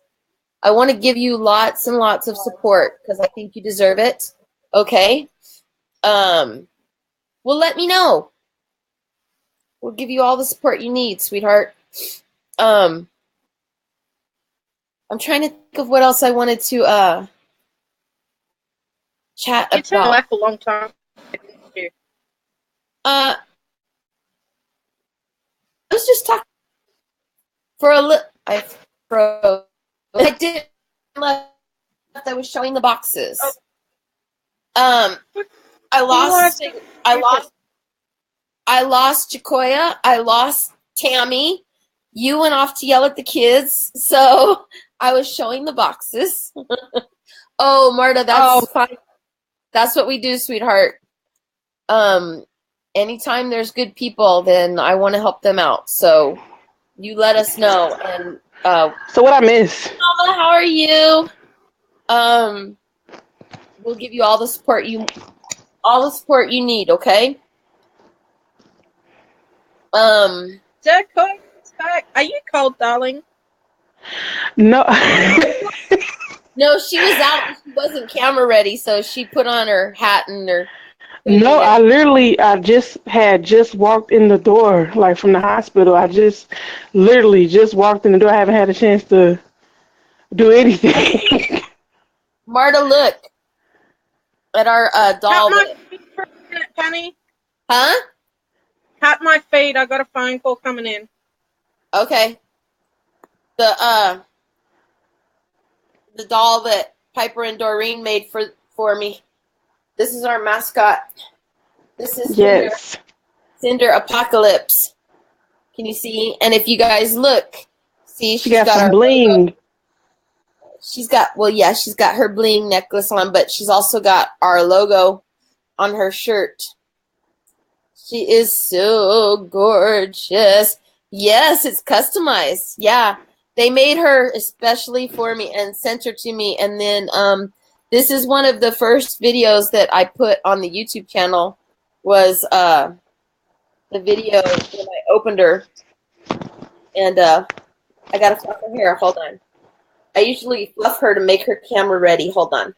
I want to give you lots and lots of support because I think you deserve it. Okay? Well, let me know. We'll give you all the support you need, sweetheart. I'm trying to think of what else I wanted to chat about. It's been like a long time. I was just talking for a little. I froze. I did. I was showing the boxes. I lost Jacoya. I lost Tammy. You went off to yell at the kids, so I was showing the boxes. Oh, Marta, that's fine. That's what we do, sweetheart. Anytime there's good people, then I want to help them out. So you let us know. And so what I miss? Mama, how are you? We'll give you all the support you need. Okay. Jaco's back. Are you cold, darling? No. No, she was out. She wasn't camera ready, so she put on her hat and her. No, I just walked in the door, like from the hospital. I just literally just walked in the door. I haven't had a chance to do anything. Marta, look at our doll. Cut my feed for a minute, Penny. Huh? Cut my feed. I got a phone call coming in. Okay. The doll that Piper and Doreen made for me. This is our mascot. This is Yes. Cinder Apocalypse. Can you see? And if you guys look, see, she's got some our bling. Logo. She's got her bling necklace on, but she's also got our logo on her shirt. She is so gorgeous. Yes, it's customized. Yeah. They made her especially for me and sent her to me. And then this is one of the first videos that I put on the YouTube channel was the video when I opened her. And I got to fluff her hair. Hold on. I usually fluff her to make her camera ready. Hold on.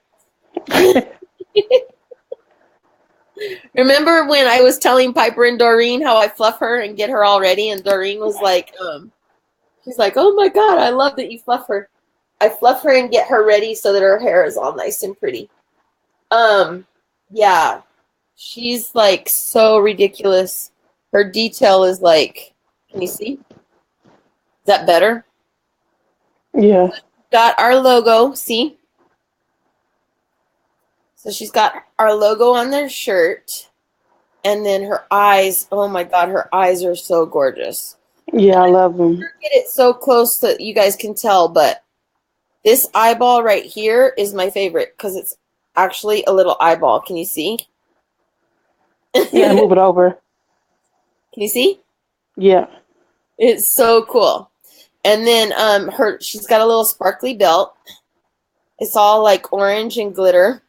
Remember when I was telling Piper and Doreen how I fluff her and get her all ready? And Doreen was like, she's like, oh my God, I love that you fluff her. I fluff her and get her ready so that her hair is all nice and pretty. Yeah, she's like so ridiculous. Her detail is like, can you see? Is that better? Yeah. Got our logo, see? So she's got our logo on their shirt. And then her eyes, oh my God, her eyes are so gorgeous. Yeah, I love them. Get it so close that you guys can tell, but this eyeball right here is my favorite because it's actually a little eyeball. Can you see? Yeah, move it over. Can you see? Yeah. It's so cool. And then she's got a little sparkly belt. It's all like orange and glitter.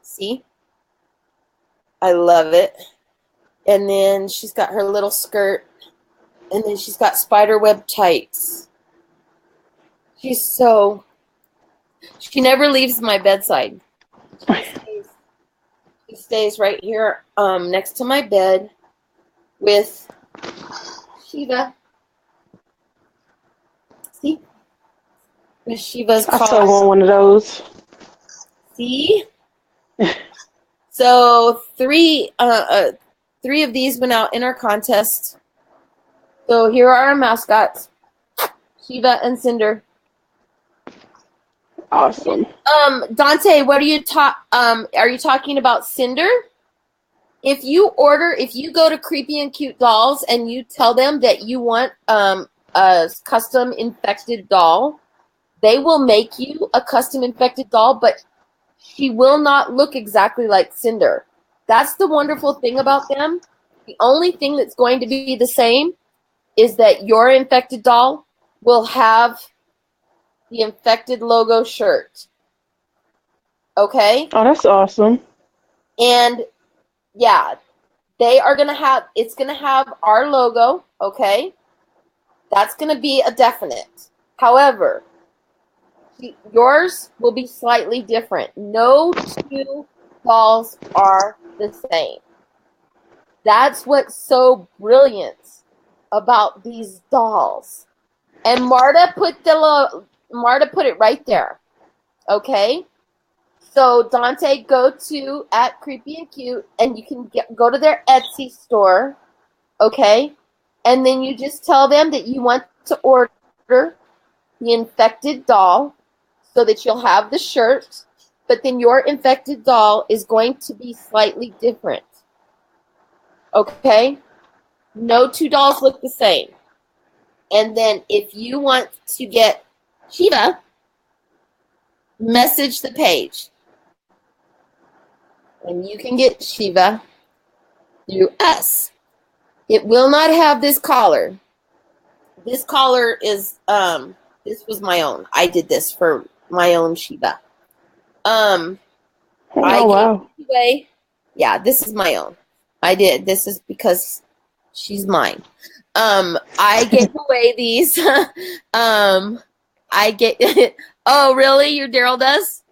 See? I love it. And then she's got her little skirt. And then she's got spiderweb tights. She never leaves my bedside. She stays right here next to my bed with Shiva. See? With Shiva's I collar. still want one of those. See? So three of these went out in our contest. So here are our mascots, Shiva and Cinder. Awesome. Dante, what are you are you talking about Cinder? If you go to Creepy and Cute Dolls and you tell them that you want a custom infected doll, they will make you a custom infected doll, but she will not look exactly like Cinder. That's the wonderful thing about them. The only thing that's going to be the same is that your infected doll will have the infected logo shirt. Okay? Oh, that's awesome. And yeah, it's going to have our logo, okay? That's going to be a definite. However, yours will be slightly different. No two dolls are the same. That's what's so brilliant about these dolls. And Marta put it right there. Okay? So Dante, go to @creepy and cute, and you can go to their Etsy store, okay? And then you just tell them that you want to order the infected doll, so that you'll have the shirt, but then your infected doll is going to be slightly different, okay? No two dolls look the same. And then if you want to get Shiva, message the page. And you can get Shiva through us. It will not have this collar. This collar is, this was my own. I did this for my own Shiva. Oh, wow. Gave away. Yeah, this is my own. I did. This is because she's mine. I gave away these. I get. Oh, really? Your Daryl does?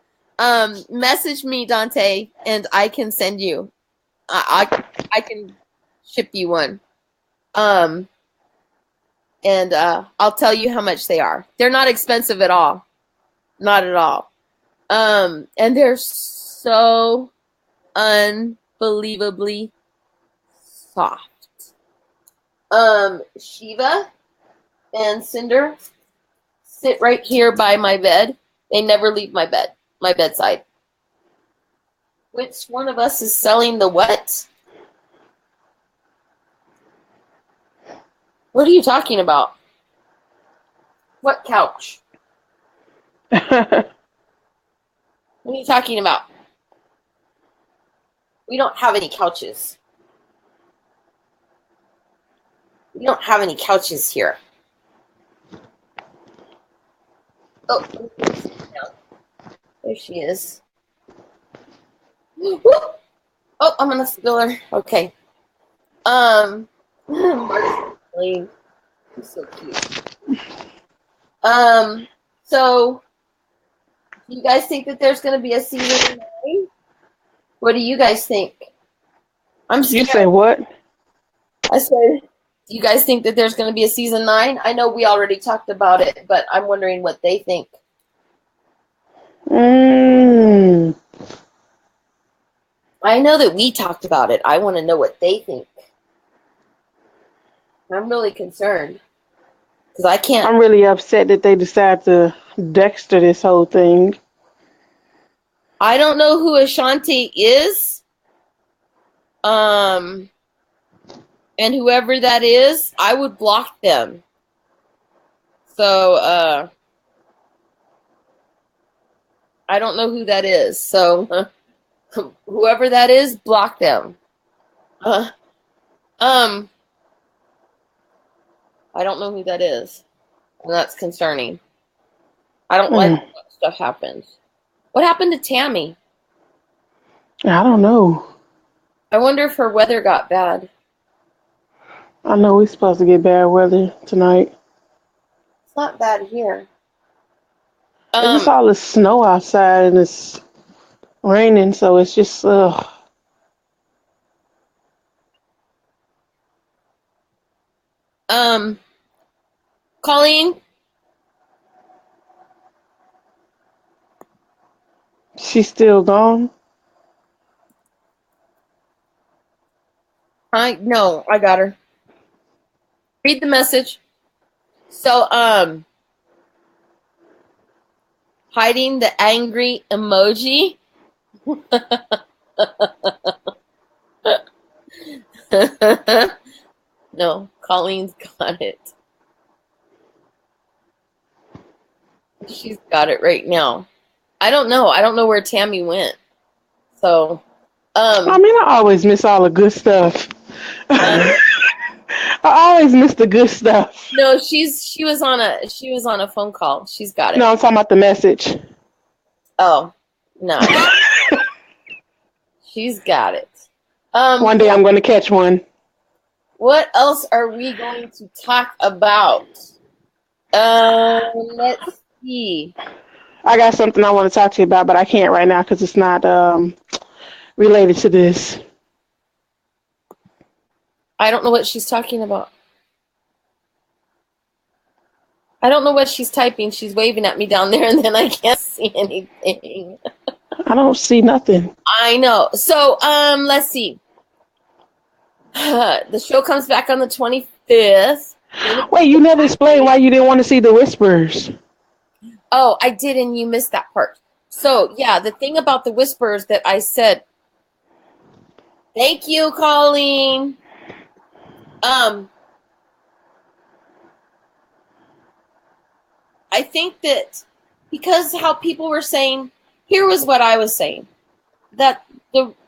Message me, Dante, and I can send you. I can ship you one. And I'll tell you how much they are. They're not expensive at all. Not at all. And they're so unbelievably soft. Shiva and Cinder sit right here by my bed. They never leave my bedside. Which one of us is selling the what? What are you talking about? What couch? What are you talking about? We don't have any couches. We don't have any couches here. Oh, there she is. Oh, I'm gonna spill her. Okay. She's so cute. So do you guys think that there's gonna be a season 9? What do you guys think? I'm scared. You say what? I said, do you guys think that there's going to be a season 9? I know we already talked about it, but I'm wondering what they think. I know that we talked about it. I want to know what they think. I'm really concerned because I can't. I'm really upset that they decided to Dexter this whole thing. I don't know who Ashanti is. And whoever that is, I would block them. So, I don't know who that is. So, whoever that is, block them. I don't know who that is. And that's concerning. I don't like when that stuff happens. What happened to Tammy? I don't know. I wonder if her weather got bad. I know we're supposed to get bad weather tonight. It's not bad here. It's just all the snow outside and it's raining, so it's just Colleen, she's still gone. I got her. Read the message. So, hiding the angry emoji. No, Colleen's got it. She's got it right now. I don't know. I don't know where Tammy went. So, I mean, I always miss all the good stuff. I always miss the good stuff. No, she was on a phone call. She's got it. No, I'm talking about the message. Oh, no. She's got it. One day I'm going to catch one. What else are we going to talk about? Let's see. I got something I want to talk to you about, but I can't right now because it's not related to this. I don't know what she's talking about. I don't know what she's typing. She's waving at me down there, and then I can't see anything. I don't see nothing. I know. So, let's see. The show comes back on the 25th. Wait, you never explained why you didn't want to see the Whispers. Oh, I did, and you missed that part. So, yeah, the thing about the Whispers that I said, thank you, Colleen. I think that because how people were saying, here was what I was saying, that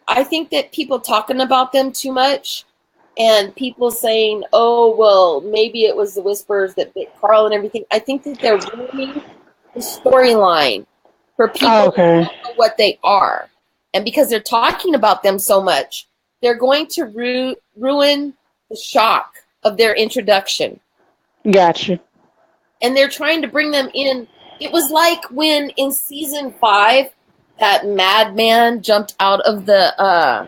I think that people talking about them too much and people saying, oh, well, maybe it was the Whispers that bit Carl and everything. I think that they're ruining the storyline for people who don't know what they are. And because they're talking about them so much, they're going to ruin the shock of their introduction. Gotcha. And they're trying to bring them in. It was like when in season 5, that madman jumped out of the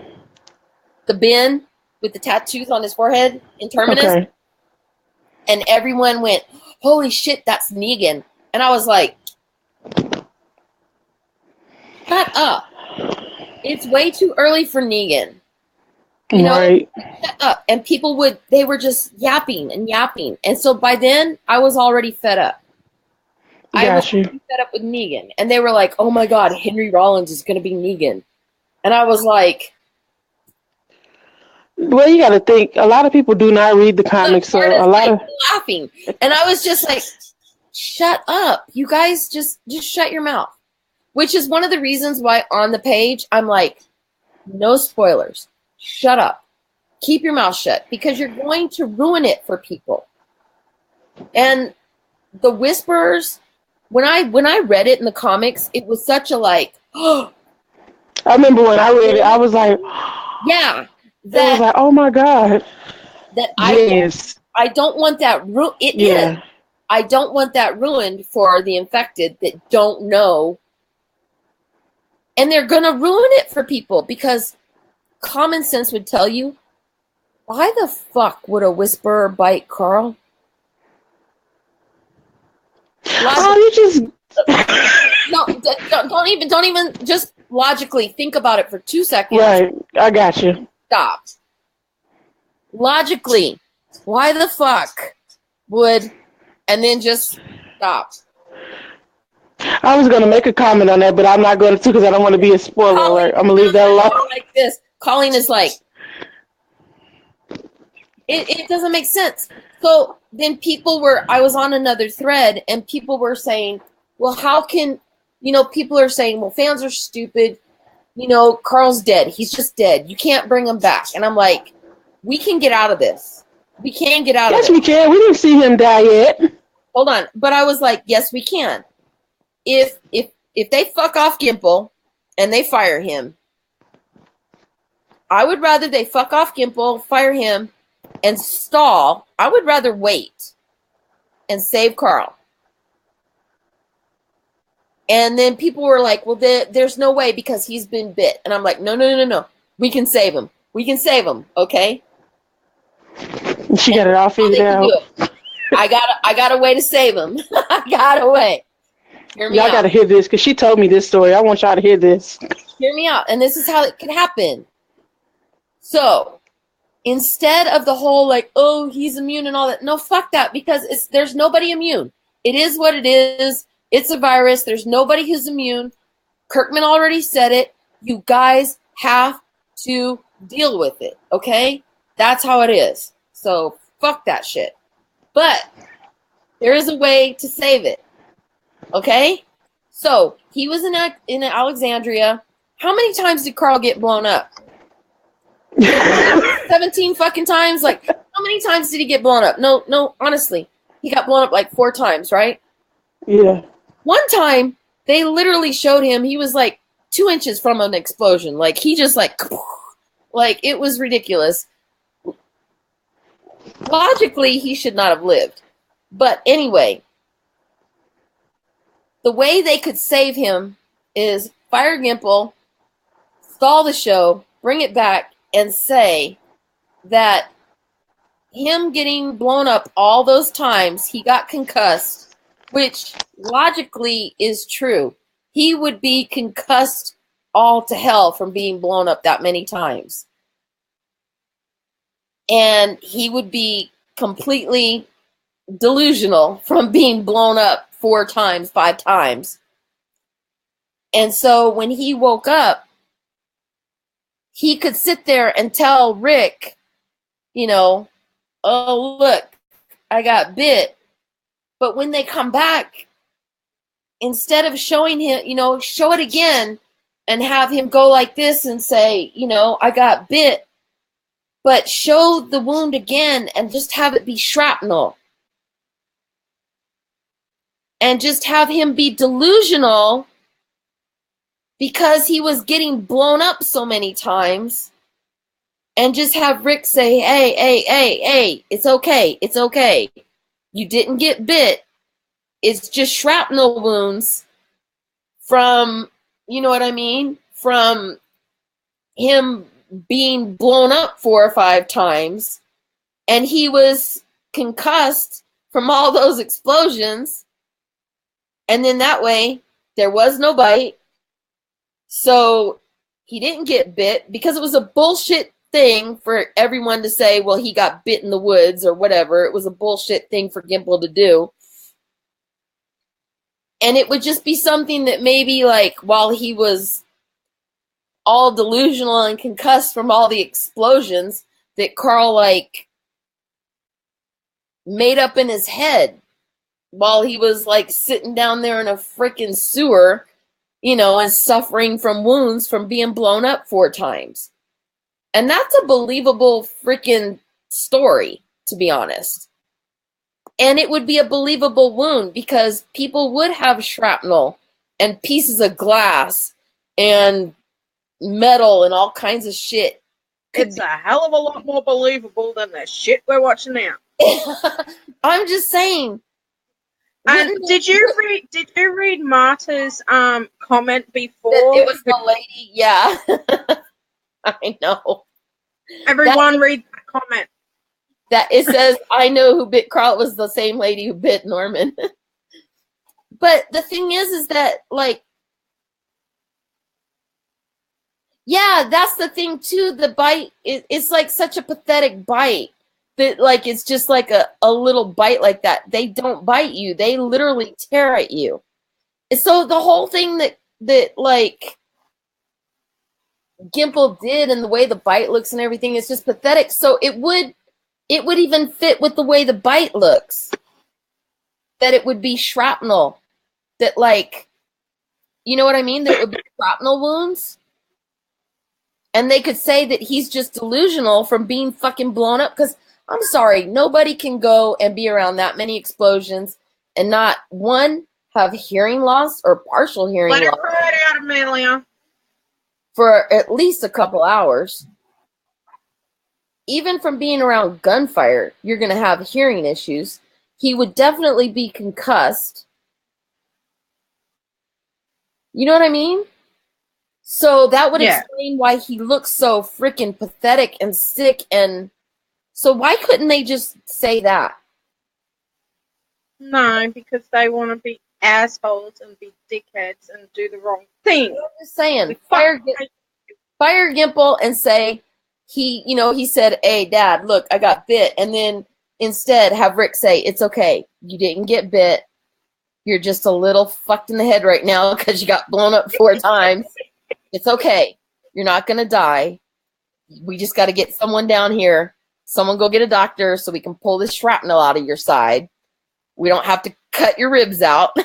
bin with the tattoos on his forehead in Terminus. Okay. And everyone went, holy shit, that's Negan. And I was like, shut up. It's way too early for Negan. You know, right. Shut up. And people they were just yapping and yapping. And so by then, I was already fed up. I was fed up with Negan. And they were like, oh my God, Henry Rollins is going to be Negan. And I was like... Well, you got to think, a lot of people do not read the comics, so a lot of... laughing. And I was just like, shut up. You guys just shut your mouth. Which is one of the reasons why on the page, I'm like, no spoilers. Shut up. Keep your mouth shut. Because you're going to ruin it for people. And the Whispers, when I read it in the comics, it was such a like, oh. I remember when I read it, I was like... Yeah. I was like, oh my God. That I don't want that I don't want that ruined for the infected that don't know. And they're going to ruin it for people because common sense would tell you, why the fuck would a Whisperer bite Carl? You just... No, don't even just logically think about it for 2 seconds. Right, I got you. Stop. Logically, why the fuck would, and then just stop. I was going to make a comment on that, but I'm not going to because I don't want to be a spoiler alert. I'm going to leave that alone. Like this. Colleen is like, it doesn't make sense. So then I was on another thread and people were saying, well, how can, people are saying, well, fans are stupid. Carl's dead. He's just dead. You can't bring him back. And I'm like, we can get out of this. We can get out of this. Yes, we can. We didn't see him die yet. Hold on. But I was like, yes, we can. If they fuck off Gimple and they fire him, I would rather they fuck off Gimple, fire him, and stall. I would rather wait and save Carl. And then people were like, well, there's no way because he's been bit. And I'm like, no. We can save him. We can save him, okay? She got it all figured out. I got a way to save him. I got a way. Hear me Y'all out. got to hear this because she told me this story. I want y'all to hear this. Hear me out. And this is how it could happen. So instead of the whole like, oh, he's immune and all that. No, fuck that, because there's nobody immune. It is what it is. It's a virus. There's nobody who's immune. Kirkman already said it. You guys have to deal with it, okay? That's how it is. So fuck that shit. But there is a way to save it, okay? So he was in Alexandria. How many times did Carl get blown up? 17 fucking times? Like, how many times did he get blown up? No, honestly. He got blown up like 4 times, right? Yeah. One time, they literally showed him, he was like 2 inches from an explosion. Like, he just like it was ridiculous. Logically, he should not have lived. But anyway, the way they could save him is fire Gimple, stall the show, bring it back, and say that him getting blown up all those times, he got concussed, which logically is true. He would be concussed all to hell from being blown up that many times. And he would be completely delusional from being blown up 4 times, 5 times. And so when he woke up, he could sit there and tell Rick, you know, oh, look, I got bit. But when they come back, instead of showing him, you know, show it again and have him go like this and say, you know, I got bit. But show the wound again and just have it be shrapnel. And just have him be delusional because he was getting blown up so many times. And just have Rick say, hey, it's okay. It's okay. You didn't get bit. It's just shrapnel wounds from, you know what I mean? From him being blown up 4 or 5 times. And he was concussed from all those explosions. And then that way, there was no bite. So he didn't get bit because it was a bullshit thing for everyone to say, well, he got bit in the woods or whatever. It was a bullshit thing for Gimple to do. And it would just be something that maybe like while he was all delusional and concussed from all the explosions that Carl like made up in his head while he was like sitting down there in a freaking sewer, you know, and suffering from wounds from being blown up 4 times. And that's a believable freaking story, to be honest. And it would be a believable wound because people would have shrapnel and pieces of glass and metal and all kinds of shit. It's a hell of a lot more believable than the shit we're watching now. I'm just saying. Did you read Marta's comment before? It was the lady, yeah. I know. Everyone read that comment. That it says, I know who bit Carl. It was the same lady who bit Norman. But the thing is that, like, yeah, that's the thing, too. The bite, it's like such a pathetic bite that, like, it's just like a little bite like that. They don't bite you. They literally tear at you. And so the whole thing that like, Gimple did and the way the bite looks and everything is just pathetic. So it would even fit with the way the bite looks. That it would be shrapnel. That, like, you know what I mean? That it would be shrapnel wounds. And they could say that he's just delusional from being fucking blown up. Because, I'm sorry, nobody can go and be around that many explosions and not, one, have hearing loss or partial hearing Let loss. it right out, Amelia. For at least a couple hours. even from being around gunfire, you're going to have hearing issues. He would definitely be concussed. You know what I mean? So that would explain why he looks so freaking pathetic and sick. And so why couldn't they just say that? No, because they want to be assholes and be dickheads and do the wrong thing. I'm just saying, fire Gimple and say he said, "Hey, Dad, look, I got bit," and then instead have Rick say, "It's okay, you didn't get bit. You're just a little fucked in the head right now because you got blown up 4 times. It's okay. You're not gonna die. We just got to get someone down here. Someone go get a doctor so we can pull this shrapnel out of your side. We don't have to cut your ribs out."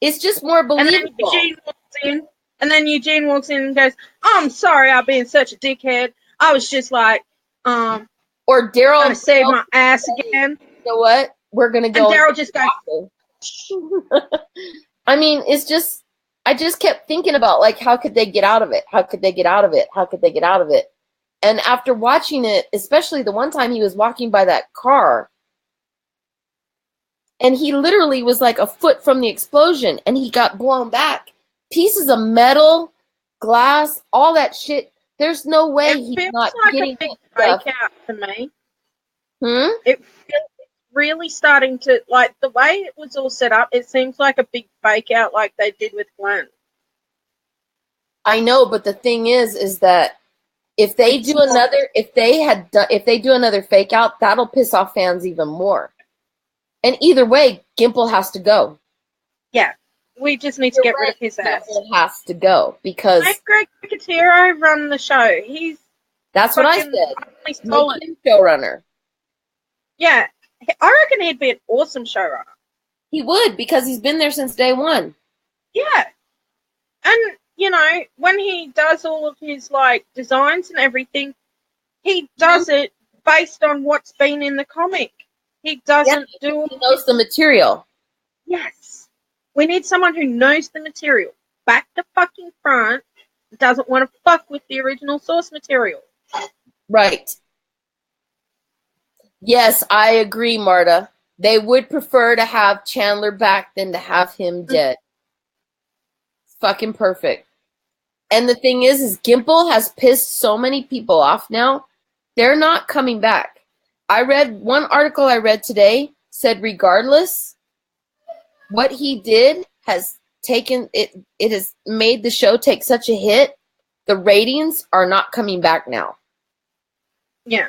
It's just more believable. And then Eugene walks in and goes, "Oh, I'm sorry I've been such a dickhead. I was just like, or Daryl gonna save my ass again. You know what? We're gonna go." And Daryl just goes. I mean, it's just, I just kept thinking about, like, how could they get out of it? How could they get out of it? How could they get out of it? And after watching it, especially the one time he was walking by that car, and he literally was like a foot from the explosion, and he got blown back. Pieces of metal, glass, all that shit. There's no way he's not like getting a big stuff. fake out to me. It feels really starting to, like, the way it was all set up, it seems like a big fake out like they did with Glenn. I know, but the thing is that if they do another fake out, that'll piss off fans even more. And either way, Gimple has to go. Yeah, we just need to get rid of his ass. Gimple has to go because let Greg Nicotero run the show. That's what I said. Make him showrunner. Yeah, I reckon he'd be an awesome showrunner. He would, because he's been there since day one. Yeah, and when he does all of his designs and everything, he does it based on what's been in the comic. He doesn't do. He knows the material. Yes, we need someone who knows the material, back to fucking front. Doesn't want to fuck with the original source material. Right. Yes, I agree, Marta. They would prefer to have Chandler back than to have him dead. It's fucking perfect. And the thing is Gimple has pissed so many people off now. They're not coming back. I read one article I read today said regardless, what he did has taken it. It has made the show take such a hit. The ratings are not coming back now. Yeah.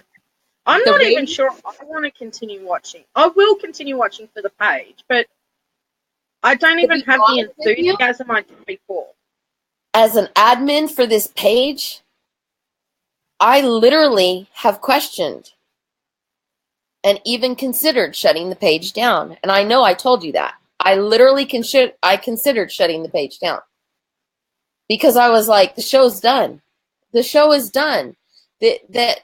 I'm not even sure if I want to continue watching. I will continue watching for the page, but I don't even have the enthusiasm I did before. As an admin for this page, I literally have questioned and even considered shutting the page down. And I know I told you that. I literally considered shutting the page down. Because I was like, the show's done. The show is done. That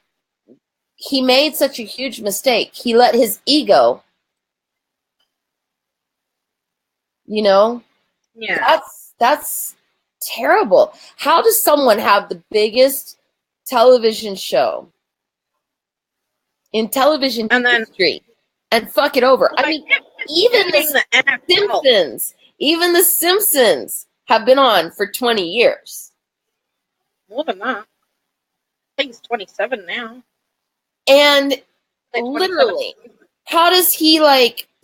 he made such a huge mistake. He let his ego, Yeah. That's terrible. How does someone have the biggest television show in television history and fuck it over? I mean, even the Simpsons have been on for 20 years. More than that. I think it's 27 now. And literally, how does he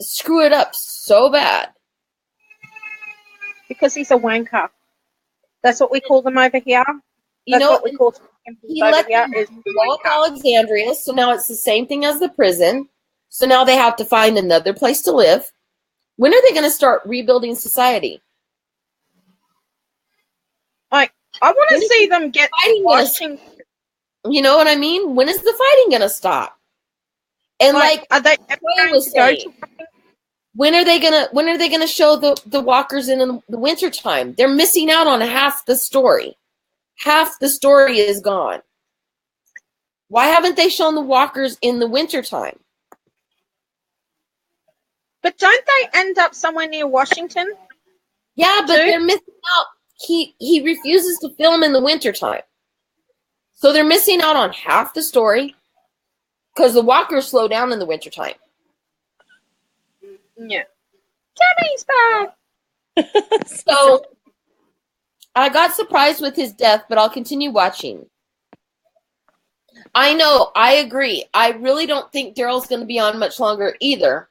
screw it up so bad? Because he's a wanker. That's what we call them over here. That's what we call them. He let them blow up Alexandria, so now it's the same thing as the prison. So now they have to find another place to live. When are they going to start rebuilding society? I want to see them get Washington. You know what I mean? When is the fighting going to stop? And are they ever going to go to? When are they gonna show the walkers in the wintertime? They're missing out on half the story. Half the story is gone. Why haven't they shown the walkers in the wintertime? But don't they end up somewhere near Washington? Yeah, but they're missing out. He refuses to film in the wintertime. So they're missing out on half the story. because the walkers slow down in the wintertime. Yeah. Tammy's back. So I got surprised with his death, but I'll continue watching. I know, I agree. I really don't think Daryl's going to be on much longer either.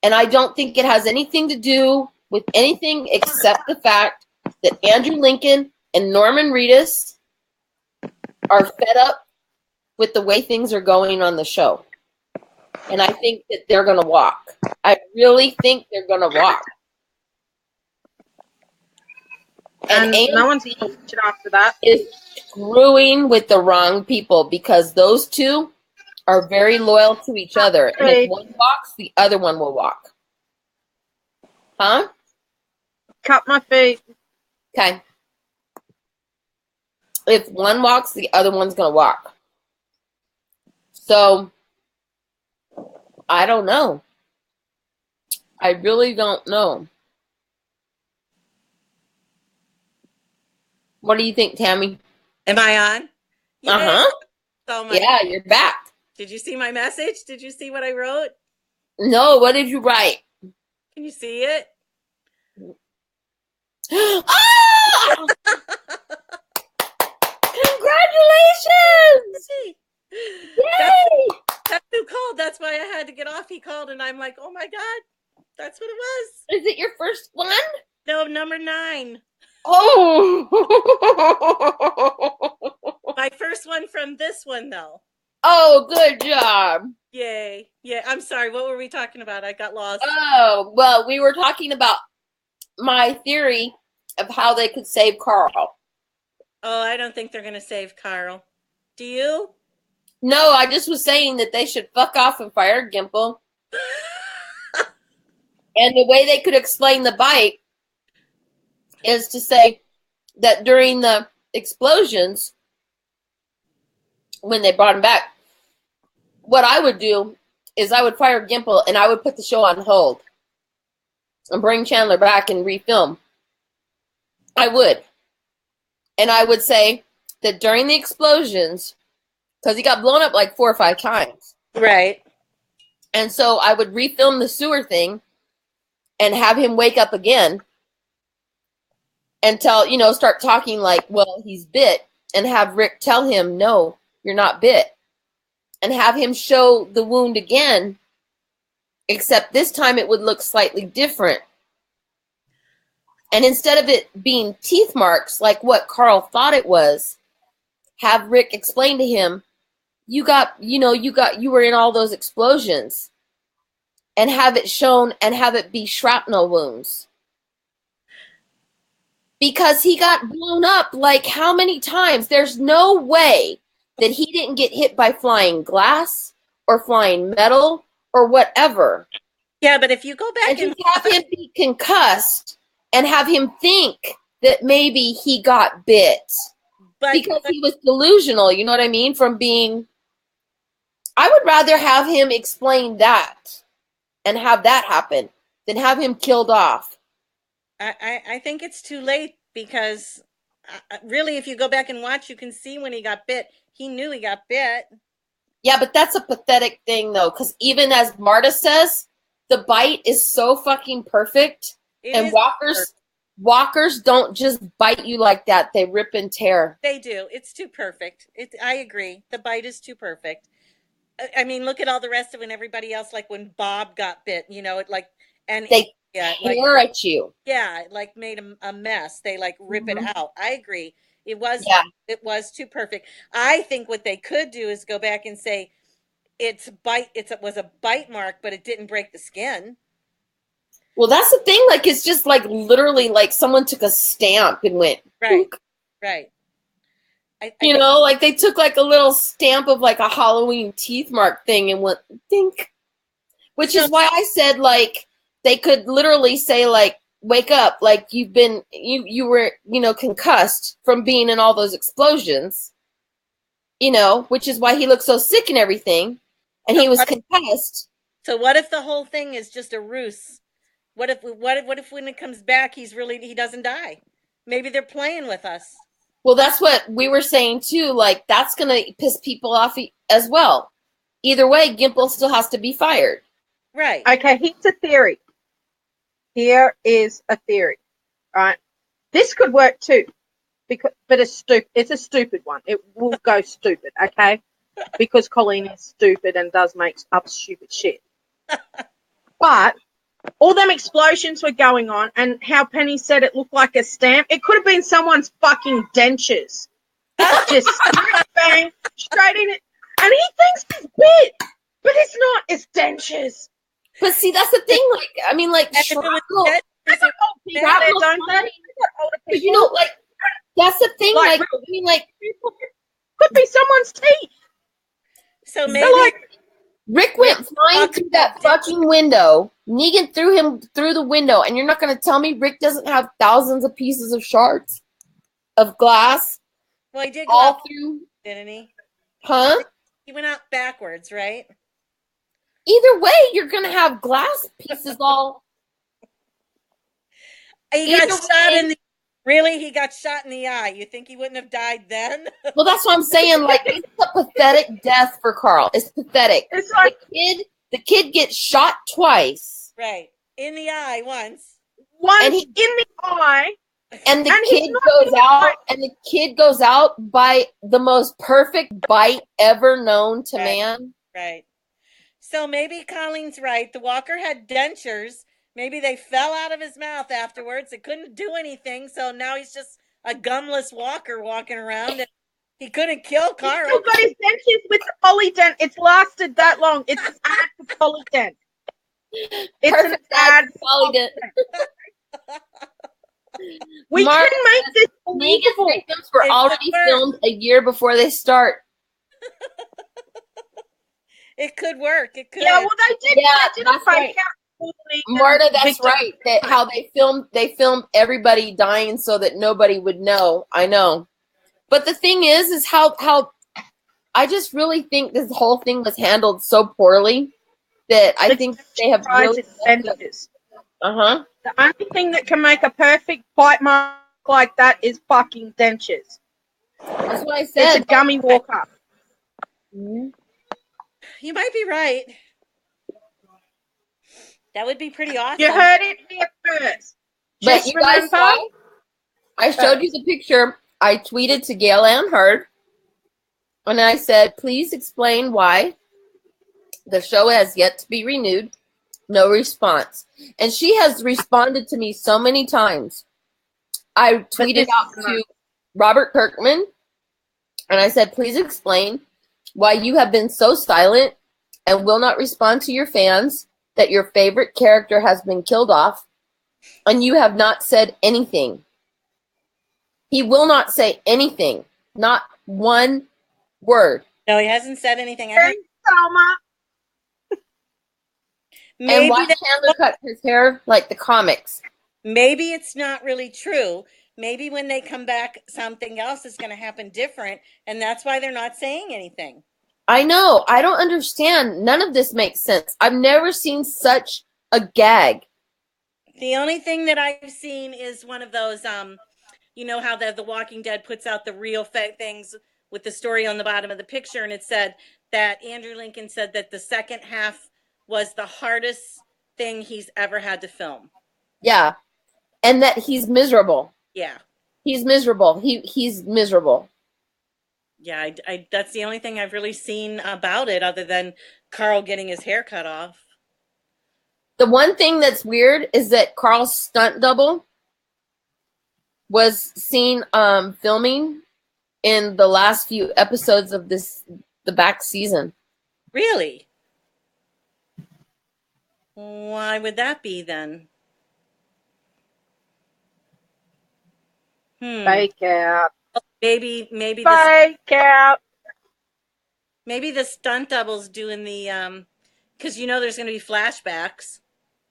And I don't think it has anything to do with anything except the fact that Andrew Lincoln and Norman Reedus are fed up with the way things are going on the show. And I think that they're going to walk. I really think they're going to walk. And no one's eating shit after that. Is screwing with the wrong people because those two are very loyal to each other. And if one walks, the other one will walk. Huh? Cut my feet. Okay. If one walks, the other one's going to walk. So, I don't know. I really don't know. What do you think, Tammy? Am I on? Uh-huh. So yeah, you're back. Did you see my message? Did you see what I wrote? No, what did you write? Can you see it? Ah! Congratulations! Yay! That's who called. That's why I had to get off. He called, and I'm like, oh my God, that's what it was. Is it your first one? No, number 9. Oh! My first one from this one, though. Oh, good job. Yay. Yeah, I'm sorry. What were we talking about? I got lost. Oh, well, we were talking about my theory of how they could save Carl. Oh, I don't think they're going to save Carl. Do you? No, I just was saying that they should fuck off and fire Gimple. And the way they could explain the bite is to say that during the explosions, when they brought him back, what I would do is I would fire Gimple and I would put the show on hold and bring Chandler back and refilm. I would. And I would say that during the explosions, because he got blown up like 4 or 5 times. Right. And so I would refilm the sewer thing and have him wake up again and start talking like, well, he's bit, and have Rick tell him, no, you're not bit. And have him show the wound again, except this time it would look slightly different. And instead of it being teeth marks like what Carl thought it was, have Rick explain to him, you were in all those explosions, and have it shown and have it be shrapnel wounds. Because he got blown up like how many times? There's no way that he didn't get hit by flying glass or flying metal or whatever. Yeah, but if you go back and have him be concussed and have him think that maybe he got bit because he was delusional, you know what I mean? From being, I would rather have him explain that and have that happen than have him killed off. I think it's too late because really, if you go back and watch, you can see when he got bit. He knew he got bit. Yeah, but that's a pathetic thing, though, because even as Marta says, the bite is so fucking perfect. And walkers don't just bite you like that. They rip and tear. They do. It's too perfect. I agree. The bite is too perfect. I mean, look at all the rest of it and everybody else, like when Bob got bit, they tear at you. Yeah, like made a mess. They like rip it out. I agree. It was too perfect. I think what they could do is go back and say it was a bite mark, but it didn't break the skin. Well, that's the thing. Like, it's just like literally like someone took a stamp and went. Right. Boop. Right. Like they took like a little stamp of like a Halloween teeth mark thing and went think. Which is why I said like they could literally say like, wake up, like you were concussed from being in all those explosions, which is why he looked so sick and everything, and he was concussed. So what if the whole thing is just a ruse? What if when it comes back he doesn't die? Maybe they're playing with us. Well, that's what we were saying too. Like that's gonna piss people off as well. either way, Gimple still has to be fired. Right. Okay, here's a theory. Here is a theory. Right? This could work too. But it's a stupid one. It will go stupid, okay? Because Colleen is stupid and does make up stupid shit. But all them explosions were going on, and how Penny said it looked like a stamp. It could have been someone's fucking dentures. Just bang, straight in it. And he thinks it's bit, but it's not. It's dentures. But see, that's the thing. Like, I mean, like, shrapnel. They got old people there, don't they? They got older But people. you know, like, that's the thing. Like, I mean, like, could be someone's teeth. So So maybe like, Rick went flying through that fucking window. Negan threw him through the window, and you're not going to tell me Rick doesn't have thousands of pieces of shards of glass well, he did go all out, through, didn't he? huh? He went out backwards, right? Either way, you're going to have glass pieces all. He got Either shot way- in the. Really, he got shot in the eye. You think he wouldn't have died then? Well, that's what I'm saying. Like, it's a pathetic death for Carl. It's pathetic. it's like The kid gets shot twice, Right. In the eye once. once and he- in the eye. and the And he's kid not goes even out, like- and the kid goes out by the most perfect bite ever known to Right. man. Right. So maybe Colleen's right. The walker had dentures. Maybe they fell out of his mouth afterwards. It couldn't do anything. So now he's just a gumless walker walking around. And he couldn't kill He's Carl. still got his dentures with the polydent. It's lasted that long. It's an ad for polydent. It's Perfect an ad for Polydent. We Mark, can make this Negan's believable. victims were It already could work. filmed a year before they start. It could work. It could. Yeah, well, they did. Yeah, they did a that's fake right. out. for Negan Marta, that's victim. right. That how they filmed everybody dying so that nobody would know. I know. But the thing is how I just really think this whole thing was handled so poorly that I think they have really dentures. uh-huh. The only thing that can make a perfect bite mark like that is fucking dentures. That's what I It's said. a gummy walker. Mhm. You might be right. That would be pretty awesome. You heard it here first. But Just you guys remember, saw, I showed you the picture. I tweeted to Gail Ann Hurd, and I said, please explain why the show has yet to be renewed. No response. And she has responded to me so many times. I tweeted out to Robert Kirkman, and I said, please explain why you have been so silent and will not respond to your fans that your favorite character has been killed off, and you have not said anything. He will not say anything. Not one word. No, he hasn't said anything. Thanks, Selma. And Maybe why Chandler cut his hair like the comics. maybe it's not really true. Maybe when they come back, something else is going to happen different, and that's why they're not saying anything. I know. I don't understand. None of this makes sense. I've never seen such a gag. The only thing that I've seen is one of those, you know how the Walking Dead puts out the real things with the story on the bottom of the picture, and it said that Andrew Lincoln said that the second half was the hardest thing he's ever had to film. Yeah. And that he's miserable. Yeah. He's miserable. He's miserable. Yeah, I that's the only thing I've really seen about it other than Carl getting his hair cut off. The one thing that's weird is that Carl's stunt double was seen filming in the last few episodes of the back season. Really? Why would that be then? Fake out. Maybe Fake out. maybe the stunt double's doing the because you know there's going to be flashbacks.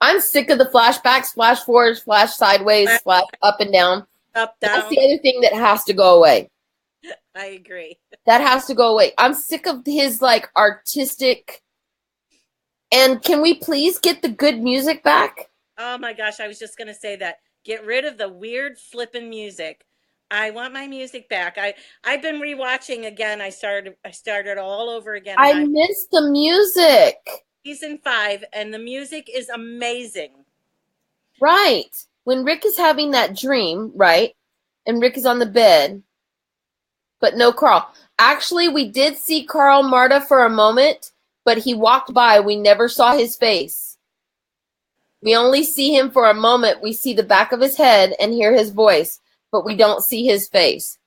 I'm sick of the flashbacks, flash forwards, flash sideways, flash up and down. Up, down. That's the other thing that has to go away. I agree. That has to go away. I'm sick of his like artistic. And can we please get the good music back? Oh my gosh, I was just going to say that. Get rid of the weird flippin' music. I want my music back. I've been rewatching again. I started all over again, and I I miss the music. season 5, and the music is amazing. Right. When Rick is having that dream, right? And Rick is on the bed, but no Carl. Actually, we did see Carl Marta for a moment, but he walked by. We never saw his face. We only see him for a moment. We see the back of his head and hear his voice, but we don't see his face.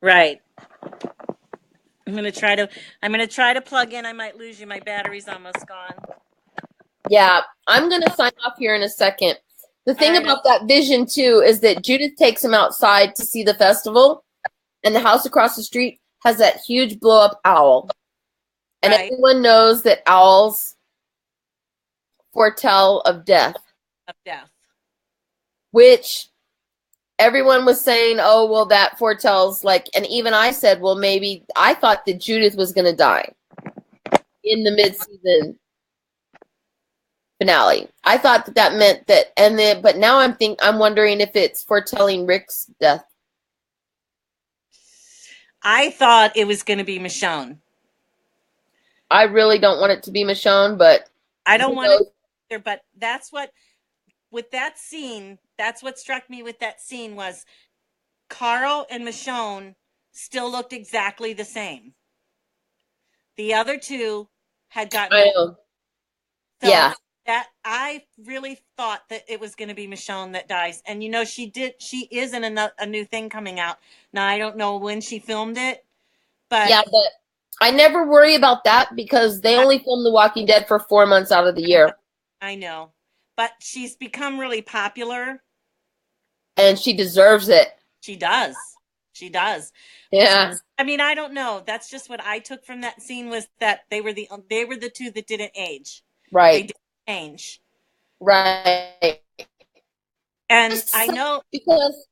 Right. I'm gonna try to plug in. I might lose you. My battery's almost gone. Yeah, I'm going to sign off here in a second. The thing All right. about that vision, too, is that Judith takes him outside to see the festival, and the house across the street has that huge blow-up owl. And Right. everyone knows that owls foretell of death, Of death. which everyone was saying, oh, well, that foretells, like, and even I said, well, maybe I thought that Judith was going to die in the mid-season finale. I thought that that meant that, and then, but now I'm wondering if it's foretelling Rick's death. I thought it was going to be Michonne. I really don't want it to be Michonne, but I don't want it either, but that's what, with that scene, that's what struck me with that scene was Carl and Michonne still looked exactly the same. The other two had gotten I old. know. So Yeah. that I really thought that it was going to be Michonne that dies. And you know, she is in a new thing coming out. Now, I don't know when she filmed it, but Yeah, but I never worry about that because they only film The Walking Dead for 4 months out of the year. I know. But she's become really popular. And she deserves it. She does. She does. Yeah. I mean, I don't know. That's just what I took from that scene was that they were the two that didn't age. They Right. didn't change. Right. And I know Because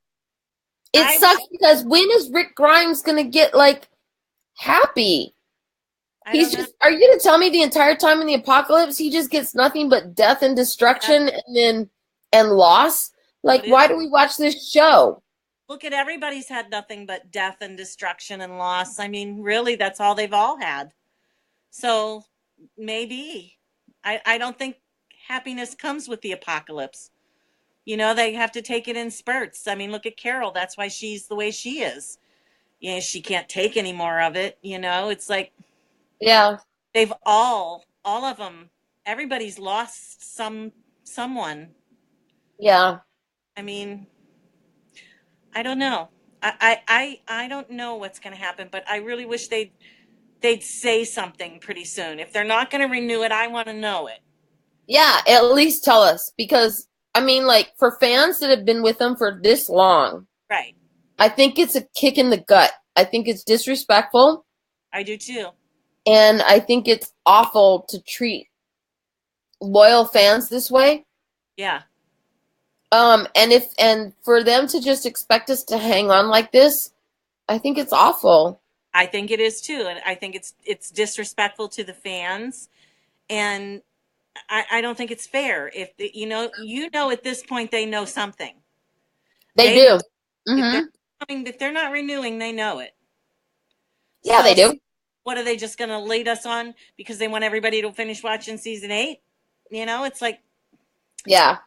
it sucks because when is Rick Grimes going to get, like, happy? He's just, are you going to tell me the entire time in the apocalypse he just gets nothing but death and destruction and loss? Like, why do we watch this show? Look at everybody's had nothing but death and destruction and loss. I mean, really, that's all they've all had. So maybe. I don't think happiness comes with the apocalypse. You know, they have to take it in spurts. I mean, look at Carol. That's why she's the way she is. You know, she can't take any more of it. You know, it's like, yeah, they've all of them, everybody's lost someone. Yeah. I mean, I don't know. I don't know what's going to happen, but I really wish they'd say something pretty soon. If they're not going to renew it, I want to know it. Yeah, at least tell us because I mean, like for fans that have been with them for this long, right? I think it's a kick in the gut. I think it's disrespectful. I do too. And I think it's awful to treat loyal fans this way. Yeah. And for them to just expect us to hang on like this, I think it's awful. I think it is too, and I think it's disrespectful to the fans, and I don't think it's fair. If you know at this point they know something. They do. If they're not renewing, they know it. Yeah, they do. What are they just going to lead us on because they want everybody to finish watching season 8? You know, it's like, yeah.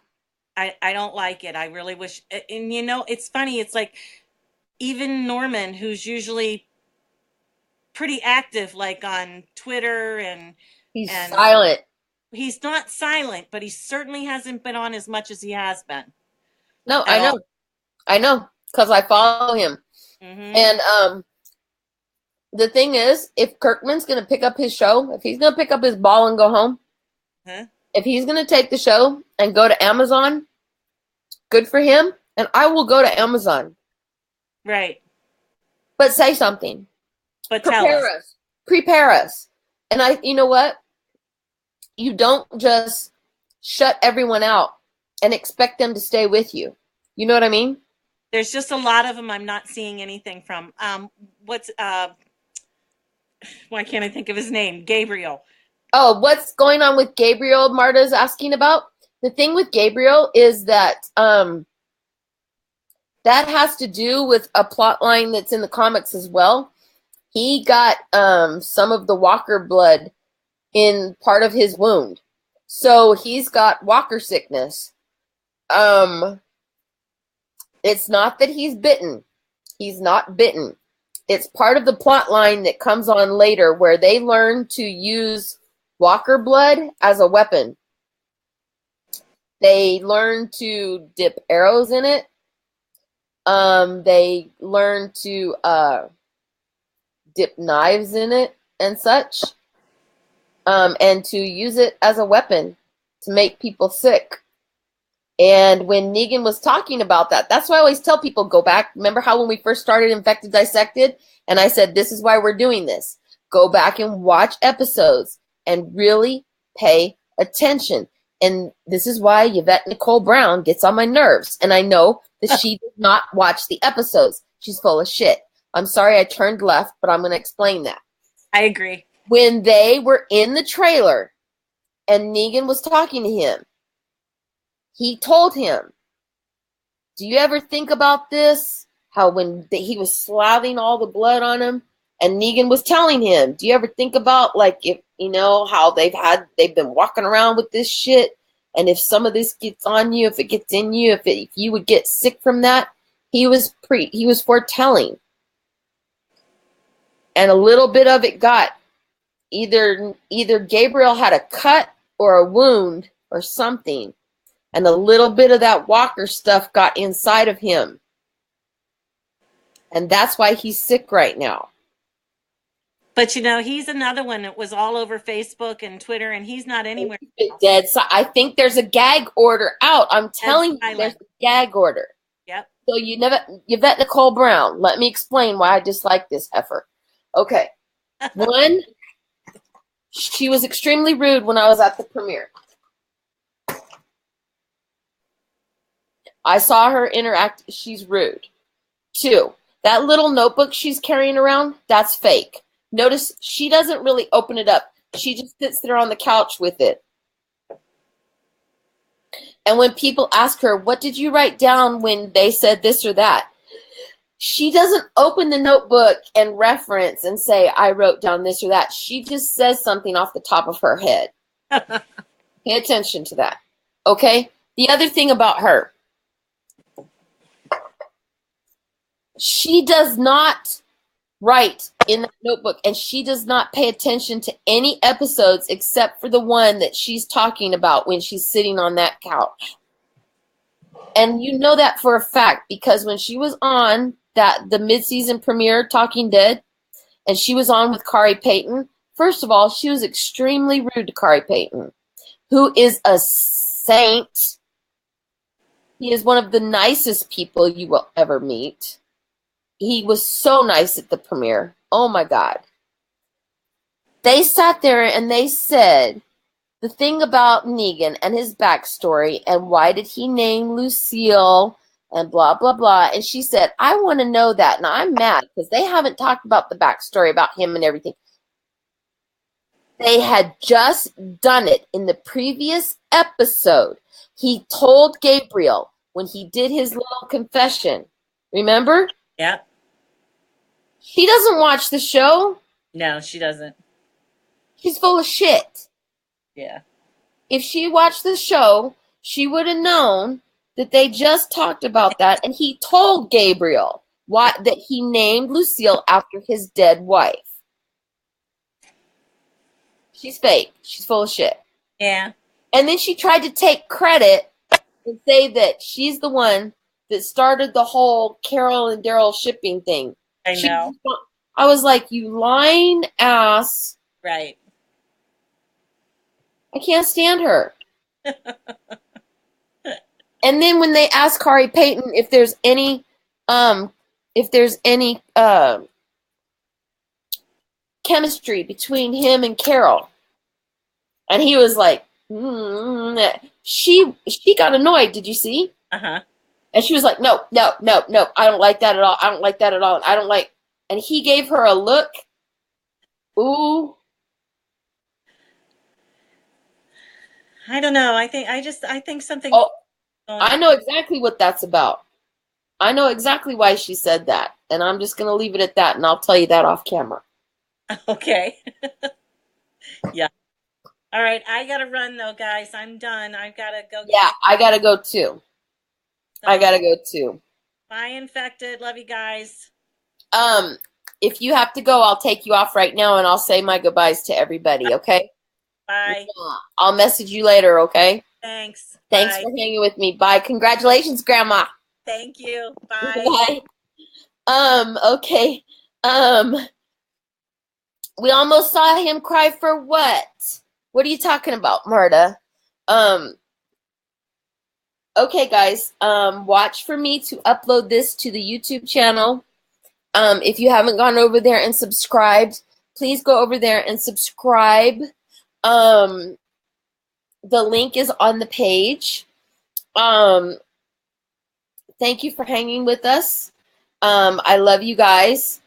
I don't like it. I really wish, and you know, it's funny. It's like even Norman, who's usually pretty active, like on Twitter and he's silent. He's not silent, but he certainly hasn't been on as much as he has been. No, I know, because I follow him. Mm-hmm. And the thing is, if Kirkman's going to pick up his show, if he's going to pick up his ball and go home, if he's going to take the show and go to Amazon, good for him, and I will go to Amazon. Right. But say something. But prepare us. Prepare us. And you know what? You don't just shut everyone out and expect them to stay with you. You know what I mean? There's just a lot of them I'm not seeing anything from. Why can't I think of his name? Gabriel. Oh, what's going on with Gabriel? Marta's asking about. The thing with Gabriel is that That has to do with a plot line that's in the comics as well. He got some of the Walker blood in part of his wound. So he's got Walker sickness. It's not that he's bitten. He's not bitten. It's part of the plot line that comes on later where they learn to use Walker blood as a weapon. They learn to dip arrows in it. They learn to dip knives in it and such. And to use it as a weapon to make people sick. And when Negan was talking about that, that's why I always tell people, go back. Remember how when we first started Infected Dissected, and I said, this is why we're doing this. Go back and watch episodes and really pay attention. And this is why Yvette Nicole Brown gets on my nerves. And I know that she did not watch the episodes. She's full of shit. I'm sorry I turned left, but I'm going to explain that. I agree. When they were in the trailer and Negan was talking to him, he told him, do you ever think about this? How when he was slathering all the blood on him and Negan was telling him, do you ever think about like if, you know, how they've been walking around with this shit and if some of this gets on you, if it gets in you, if you would get sick from that, he was foretelling. And a little bit of it got either Gabriel had a cut or a wound or something. And a little bit of that Walker stuff got inside of him. And that's why he's sick right now. But, you know, he's another one that was all over Facebook and Twitter, and he's not anywhere. Dead. So I think there's a gag order out. I'm telling you, there's a gag order. Yep. So Yvette Nicole Brown, let me explain why I dislike this heifer. Okay. One, she was extremely rude when I was at the premiere. I saw her interact. She's rude. 2, that little notebook she's carrying around, that's fake. Notice she doesn't really open it up. She just sits there on the couch with it. And when people ask her, what did you write down when they said this or that? She doesn't open the notebook and reference and say, I wrote down this or that. She just says something off the top of her head. Pay attention to that. Okay? The other thing about her, she does not write in that notebook, and she does not pay attention to any episodes except for the one that she's talking about when she's sitting on that couch. And you know that for a fact because when she was on the mid-season premiere, Talking Dead, and she was on with Kari Payton, first of all, she was extremely rude to Kari Payton, who is a saint. He is one of the nicest people you will ever meet. He was so nice at the premiere. Oh my God. They sat there and they said the thing about Negan and his backstory and why did he name Lucille and blah, blah, blah. And she said, I want to know that. Now I'm mad because they haven't talked about the backstory about him and everything. They had just done it in the previous episode. He told Gabriel when he did his little confession. Remember? Yep. She doesn't watch the show. No, she doesn't. She's full of shit. Yeah. If she watched the show, she would have known that they just talked about that, and he told Gabriel that he named Lucille after his dead wife. She's fake. She's full of shit. Yeah. And then she tried to take credit and say that she's the one that started the whole Carol and Daryl shipping thing. I know. I was like, you lying ass. Right. I can't stand her. And then when they asked Kari Payton if there's any chemistry between him and Carol, and he was like, she got annoyed. Did you see? Uh-huh. And she was like, no, I don't like that at all. I don't like that at all. I don't like. And he gave her a look. Ooh. I don't know. I think something. Oh, I know exactly what that's about. I know exactly why she said that, and I'm just going to leave it at that, and I'll tell you that off camera. Okay. Yeah. All right. I got to run, though, guys. I'm done. I've got to go Yeah, get I got to go too. I got to go too. Bye, Infected. Love you guys. Um, if you have to go, I'll take you off right now, and I'll say my goodbyes to everybody, okay? Bye. I'll message you later, okay? Thanks. Thanks Bye. for hanging with me. Bye. Congratulations, Grandma. Thank you. Bye. Bye. Okay. We almost saw him cry for what? What are you talking about, Marta? Okay, guys. Watch for me to upload this to the YouTube channel. If you haven't gone over there and subscribed, please go over there and subscribe. The link is on the page. Thank you for hanging with us. I love you guys.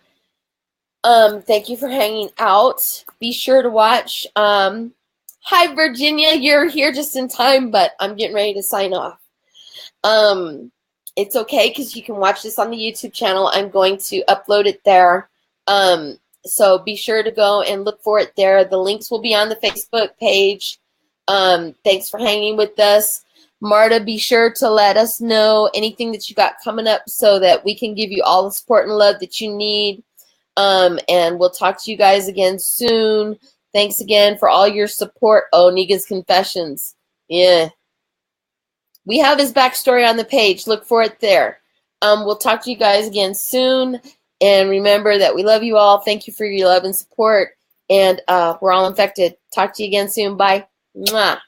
Thank you for hanging out. Be sure to watch. Hi, Virginia. You're here just in time, but I'm getting ready to sign off. It's okay because you can watch this on the YouTube channel. I'm going to upload it there. So be sure to go and look for it there. The links will be on the Facebook page. Thanks for hanging with us. Marta, be sure to let us know anything that you got coming up so that we can give you all the support and love that you need. And we'll talk to you guys again soon. Thanks again for all your support. Oh, Niga's Confessions. Yeah. We have his backstory on the page. Look for it there. We'll talk to you guys again soon. And remember that we love you all. Thank you for your love and support. And we're all infected. Talk to you again soon. Bye. Mwah.